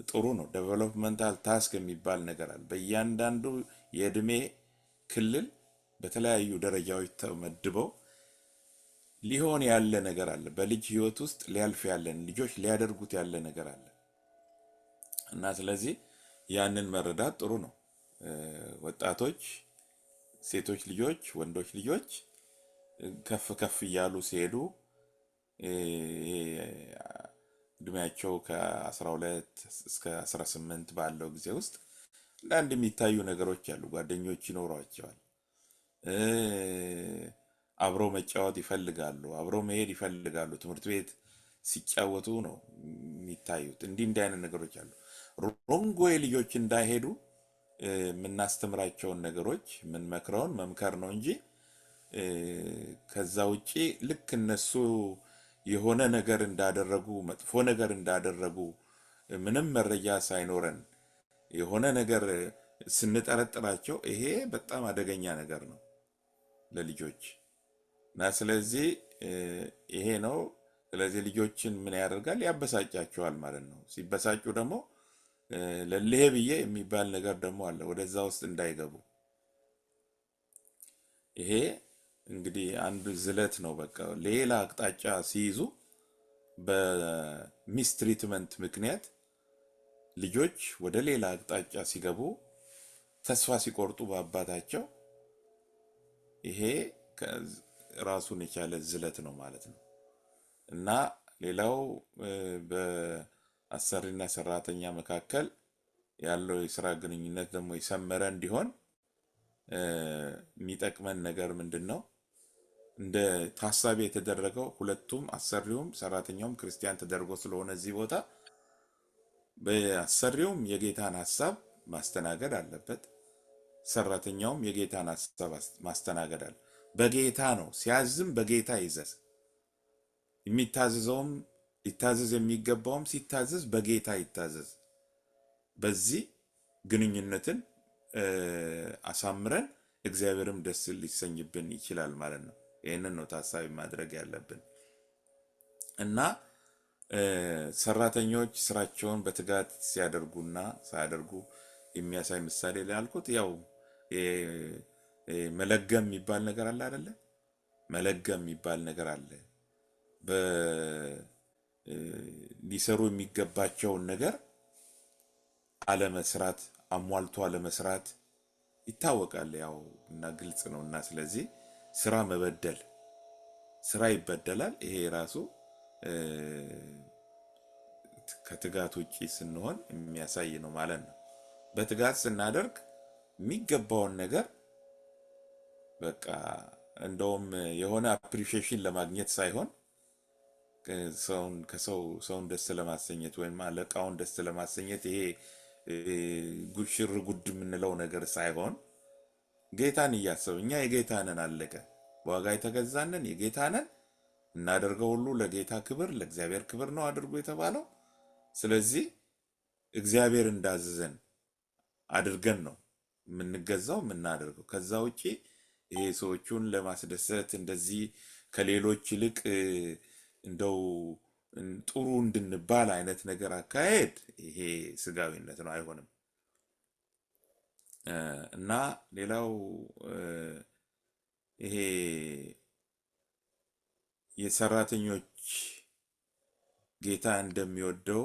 Speaker 1: ጥሩ ነው። ዴቨሎፕመንታል ታስክ የሚባል ነገር አለ። በእያንዳንዱ የእድሜ ክልል በተለያዩ ደረጃዎች ተመድበው ሊሆን ያለ ነገር አለ። በልጅ ህይወት ውስጥ ሊያልፍ ያለን ልጆች ሊያደርጉት ያለ ነገር አለ እና ስለዚህ ያንን መረዳት ጥሩ ነው። ወጣቶች፣ ሴቶች ልጆች፣ ወንዶች ልጆች ከፍ ከፍ እያሉ ሲሄዱ እድሜያቸው ከ12 እስከ 18 ባለው ጊዜ ውስጥ አንዳንድ የሚታዩ ነገሮች አሉ። ጓደኞች ይኖሯቸዋል። አብረው መጫወት ይፈልጋሉ፣ አብረው መሄድ ይፈልጋሉ። ትምህርት ቤት ሲጫወቱ ነው የሚታዩት። እንዲህ አይነት ነገሮች አሉ። ሮንግ ዌይ ልጆች እንዳይሄዱ የምናስተምራቸውን ነገሮች የምንመክረውን መምከር ነው እንጂ ከዛ ውጪ ልክ እነሱ የሆነ ነገር እንዳደረጉ መጥፎ ነገር እንዳደረጉ ምንም መረጃ ሳይኖረን የሆነ ነገር ስንጠረጥራቸው ይሄ በጣም አደገኛ ነገር ነው ለልጆች እና ስለዚህ ይሄ ነው። ስለዚህ ልጆችን ምን ያደርጋል? ያበሳጫቸዋል ማለት ነው። ሲበሳጩ ደግሞ ለልሄ ብዬ የሚባል ነገር ደግሞ አለ፣ ወደዛ ውስጥ እንዳይገቡ። ይሄ እንግዲህ አንዱ ዝለት ነው። በቃ ሌላ አቅጣጫ ሲይዙ በሚስትሪትመንት ምክንያት ልጆች ወደ ሌላ አቅጣጫ ሲገቡ ተስፋ ሲቆርጡ በአባታቸው ይሄ ራሱን የቻለ ዝለት ነው ማለት ነው እና ሌላው በአሰሪና ሰራተኛ መካከል ያለው የስራ ግንኙነት ደግሞ የሰመረ እንዲሆን የሚጠቅመን ነገር ምንድን ነው? እንደ ታሳቢ የተደረገው ሁለቱም አሰሪውም ሰራተኛውም ክርስቲያን ተደርጎ ስለሆነ እዚህ ቦታ በአሰሪውም የጌታን ሐሳብ ማስተናገድ አለበት፣ ሰራተኛውም የጌታን ሐሳብ ማስተናገድ አለ። በጌታ ነው ሲያዝም በጌታ ይዘዝ። የሚታዘዘውም ሊታዘዝ የሚገባውም ሲታዘዝ በጌታ ይታዘዝ። በዚህ ግንኙነትን አሳምረን እግዚአብሔርም ደስ ሊሰኝብን ይችላል ማለት ነው። ይህንን ነው ታሳቢ ማድረግ ያለብን እና ሰራተኞች ስራቸውን በትጋት ሲያደርጉና ሳያደርጉ የሚያሳይ ምሳሌ ላልኩት ያው መለገም የሚባል ነገር አለ አይደለ? መለገም የሚባል ነገር አለ። ሊሰሩ የሚገባቸውን ነገር አለመስራት፣ አሟልቶ አለመስራት ይታወቃል። ያው እና ግልጽ ነው እና ስለዚህ ስራ መበደል፣ ስራ ይበደላል። ይሄ ራሱ ከትጋት ውጪ ስንሆን የሚያሳይ ነው ማለት ነው። በትጋት ስናደርግ የሚገባውን ነገር በቃ እንደውም የሆነ አፕሪሺዬሽን ለማግኘት ሳይሆን ሰውን ደስ ለማሰኘት ወይም አለቃውን ደስ ለማሰኘት ይሄ ሽር ጉድ የምንለው ነገር ሳይሆን ጌታን እያሰብ እኛ የጌታንን አለቀ በዋጋ የተገዛንን የጌታንን እናደርገው ሁሉ ለጌታ ክብር ለእግዚአብሔር ክብር ነው አድርጎ የተባለው። ስለዚህ እግዚአብሔር እንዳዘዘን አድርገን ነው የምንገዛው የምናደርገው። ከዛ ውጪ ይሄ ሰዎቹን ለማስደሰት እንደዚህ ከሌሎች ይልቅ እንደው ጥሩ እንድንባል አይነት ነገር አካሄድ ይሄ ስጋዊነት ነው፣ አይሆንም። እና ሌላው ይሄ የሰራተኞች ጌታ እንደሚወደው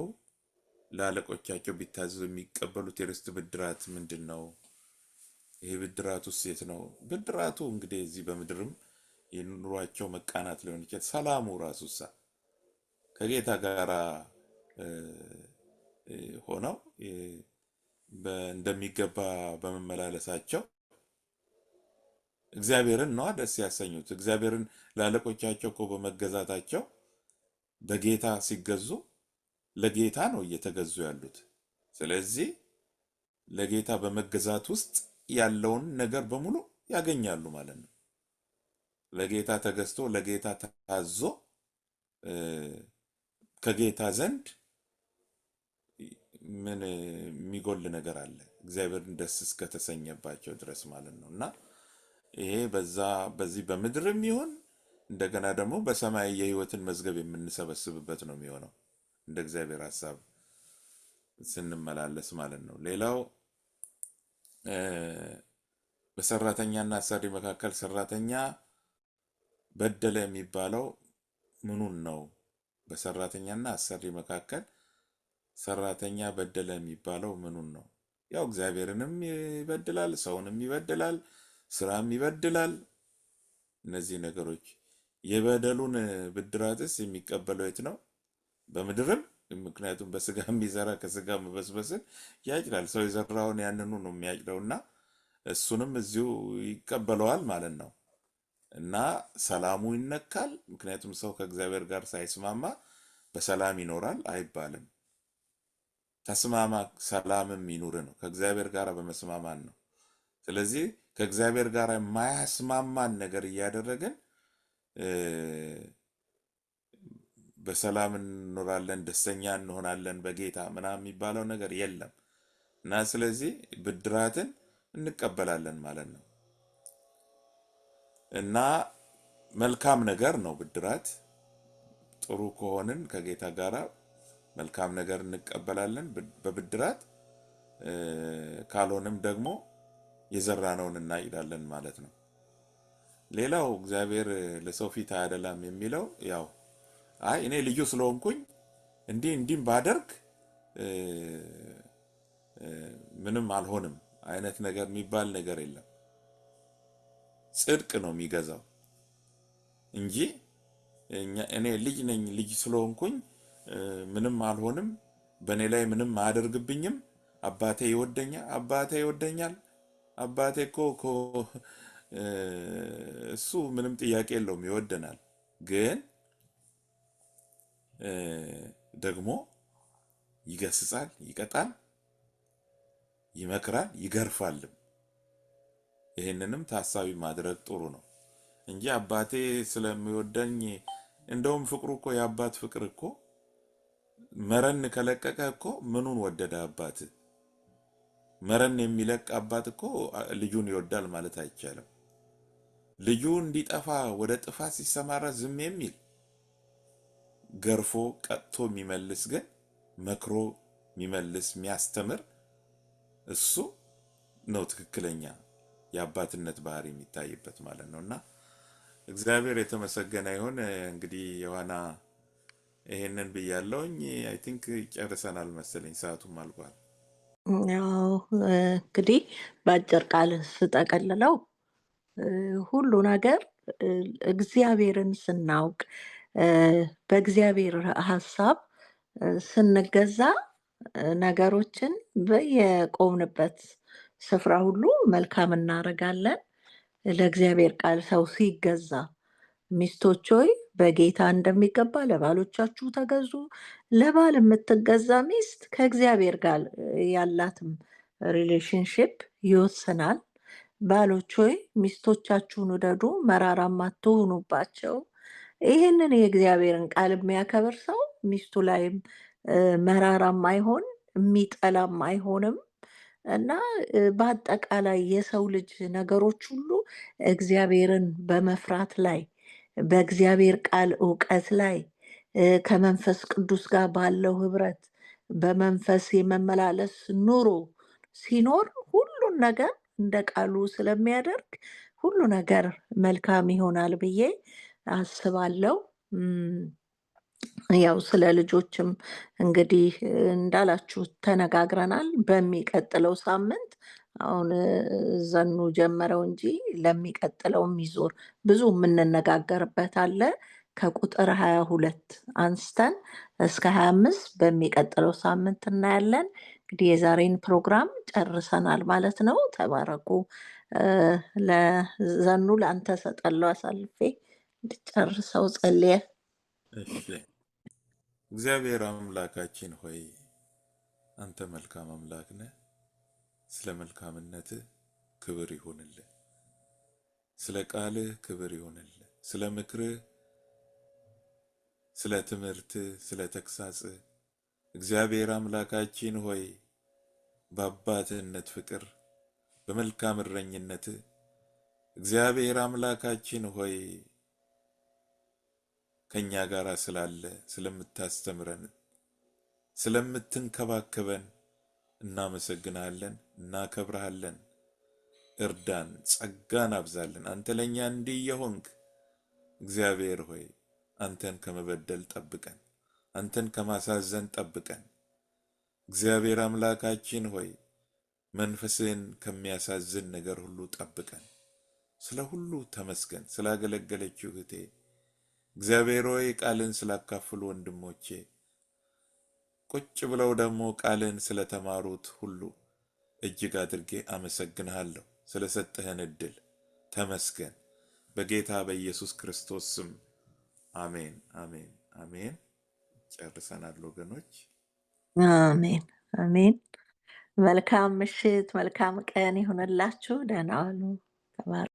Speaker 1: ለአለቆቻቸው ቢታዘዙ የሚቀበሉት የርስት ብድራት ምንድን ነው? ይሄ ብድራቱ ሴት ነው። ብድራቱ እንግዲህ እዚህ በምድርም የኑሯቸው መቃናት ሊሆን ይችላል። ሰላሙ ራሱሳ ከጌታ ጋር ሆነው እንደሚገባ በመመላለሳቸው እግዚአብሔርን ነዋ ደስ ያሰኙት። እግዚአብሔርን ለአለቆቻቸው እኮ በመገዛታቸው በጌታ ሲገዙ ለጌታ ነው እየተገዙ ያሉት። ስለዚህ ለጌታ በመገዛት ውስጥ ያለውን ነገር በሙሉ ያገኛሉ ማለት ነው። ለጌታ ተገዝቶ ለጌታ ታዞ ከጌታ ዘንድ ምን የሚጎል ነገር አለ? እግዚአብሔርን ደስ እስከተሰኘባቸው ድረስ ማለት ነው። እና ይሄ በዚህ በምድርም ይሁን እንደገና ደግሞ በሰማይ የሕይወትን መዝገብ የምንሰበስብበት ነው የሚሆነው እንደ እግዚአብሔር ሐሳብ ስንመላለስ ማለት ነው። ሌላው በሰራተኛና አሰሪ መካከል ሰራተኛ በደለ የሚባለው ምኑን ነው? በሰራተኛና አሰሪ መካከል ሰራተኛ በደለ የሚባለው ምኑን ነው? ያው እግዚአብሔርንም ይበድላል፣ ሰውንም ይበድላል፣ ስራም ይበድላል። እነዚህ ነገሮች የበደሉን ብድራትስ የሚቀበለው የት ነው? በምድርም። ምክንያቱም በስጋ የሚዘራ ከስጋ መበስበስን ያጭዳል። ሰው የዘራውን ያንኑ ነው የሚያጭደውና እሱንም እዚሁ ይቀበለዋል ማለት ነው። እና ሰላሙ ይነካል። ምክንያቱም ሰው ከእግዚአብሔር ጋር ሳይስማማ በሰላም ይኖራል አይባልም። ተስማማ ሰላምም ይኑር ነው። ከእግዚአብሔር ጋር በመስማማን ነው። ስለዚህ ከእግዚአብሔር ጋር የማያስማማን ነገር እያደረግን በሰላም እንኖራለን፣ ደስተኛ እንሆናለን በጌታ ምናምን የሚባለው ነገር የለም። እና ስለዚህ ብድራትን እንቀበላለን ማለት ነው። እና መልካም ነገር ነው ብድራት። ጥሩ ከሆንን ከጌታ ጋር መልካም ነገር እንቀበላለን በብድራት። ካልሆንም ደግሞ የዘራነውን እናጭዳለን ማለት ነው። ሌላው እግዚአብሔር ለሰው ፊት አያደላም የሚለው ያው እኔ ልዩ ስለሆንኩኝ እንዲህም ባደርግ ምንም አልሆንም አይነት ነገር የሚባል ነገር የለም። ጽድቅ ነው የሚገዛው እንጂ እኔ ልጅ ነኝ፣ ልጅ ስለሆንኩኝ ምንም አልሆንም፣ በእኔ ላይ ምንም አያደርግብኝም፣ አባቴ ይወደኛል። አባቴ እኮ እሱ ምንም ጥያቄ የለውም ይወደናል። ግን ደግሞ ይገስጻል፣ ይቀጣል፣ ይመክራል፣ ይገርፋልም። ይህንንም ታሳቢ ማድረግ ጥሩ ነው እንጂ አባቴ ስለሚወደኝ እንደውም ፍቅሩ እኮ የአባት ፍቅር እኮ መረን ከለቀቀ እኮ ምኑን ወደደ አባት? መረን የሚለቅ አባት እኮ ልጁን ይወዳል ማለት አይቻልም። ልጁ እንዲጠፋ ወደ ጥፋት ሲሰማራ ዝም የሚል ገርፎ ቀጥቶ የሚመልስ ግን መክሮ የሚመልስ የሚያስተምር እሱ ነው ትክክለኛ የአባትነት ባህሪ የሚታይበት ማለት ነው። እና እግዚአብሔር የተመሰገነ ይሁን። እንግዲህ ዮሐና ይሄንን ብያለውኝ። አይ ቲንክ ጨርሰናል መሰለኝ፣ ሰዓቱም አልቋል።
Speaker 2: ያው እንግዲህ በአጭር ቃል ስጠቀልለው ሁሉ ነገር እግዚአብሔርን ስናውቅ በእግዚአብሔር ሀሳብ ስንገዛ ነገሮችን በየቆምንበት ስፍራ ሁሉ መልካም እናደርጋለን። ለእግዚአብሔር ቃል ሰው ሲገዛ ሚስቶች ሆይ በጌታ እንደሚገባ ለባሎቻችሁ ተገዙ። ለባል የምትገዛ ሚስት ከእግዚአብሔር ጋር ያላትም ሪሌሽንሽፕ ይወስናል። ባሎች ሆይ ሚስቶቻችሁን ውደዱ፣ መራራም አትሁኑባቸው። ይህንን የእግዚአብሔርን ቃል የሚያከብር ሰው ሚስቱ ላይም መራራም አይሆን የሚጠላም አይሆንም። እና በአጠቃላይ የሰው ልጅ ነገሮች ሁሉ እግዚአብሔርን በመፍራት ላይ በእግዚአብሔር ቃል እውቀት ላይ ከመንፈስ ቅዱስ ጋር ባለው ህብረት በመንፈስ የመመላለስ ኑሮ ሲኖር ሁሉን ነገር እንደ ቃሉ ስለሚያደርግ ሁሉ ነገር መልካም ይሆናል ብዬ አስባለሁ። ያው ስለ ልጆችም እንግዲህ እንዳላችሁት ተነጋግረናል። በሚቀጥለው ሳምንት አሁን ዘኑ ጀመረው እንጂ ለሚቀጥለው የሚዞር ብዙ የምንነጋገርበት አለ። ከቁጥር 22 አንስተን እስከ 25 በሚቀጥለው ሳምንት እናያለን። እንግዲህ የዛሬን ፕሮግራም ጨርሰናል ማለት ነው። ተባረኩ። ለዘኑ ለአንተ ሰጠለው አሳልፌ እንድጨርሰው ጸልየ።
Speaker 1: እሺ። እግዚአብሔር አምላካችን ሆይ አንተ መልካም አምላክ ነህ። ስለ መልካምነትህ ክብር ይሁንልህ። ስለ ቃልህ ክብር ይሁንልህ። ስለ ምክርህ፣ ስለ ትምህርትህ፣ ስለ ተግሳጽህ እግዚአብሔር አምላካችን ሆይ በአባትነት ፍቅር፣ በመልካም እረኝነትህ እግዚአብሔር አምላካችን ሆይ ከኛ ጋር ስላለ ስለምታስተምረን፣ ስለምትንከባከበን እናመሰግናለን፣ እናከብረሃለን። እርዳን፣ ጸጋን አብዛልን። አንተ ለእኛ እንዲህ የሆንክ እግዚአብሔር ሆይ አንተን ከመበደል ጠብቀን፣ አንተን ከማሳዘን ጠብቀን። እግዚአብሔር አምላካችን ሆይ መንፈስህን ከሚያሳዝን ነገር ሁሉ ጠብቀን። ስለ ሁሉ ተመስገን። ስላገለገለችው እህቴ እግዚአብሔር ሆይ ቃልን ስላካፍሉ ወንድሞቼ፣ ቁጭ ብለው ደግሞ ቃልን ስለተማሩት ሁሉ እጅግ አድርጌ አመሰግንሃለሁ። ስለሰጠህን እድል ተመስገን። በጌታ በኢየሱስ ክርስቶስ ስም አሜን፣ አሜን፣ አሜን። ጨርሰናል ወገኖች።
Speaker 2: አሜን አሜን። መልካም ምሽት፣ መልካም ቀን ይሁንላችሁ። ደህና ዋሉ። ተባረኩ።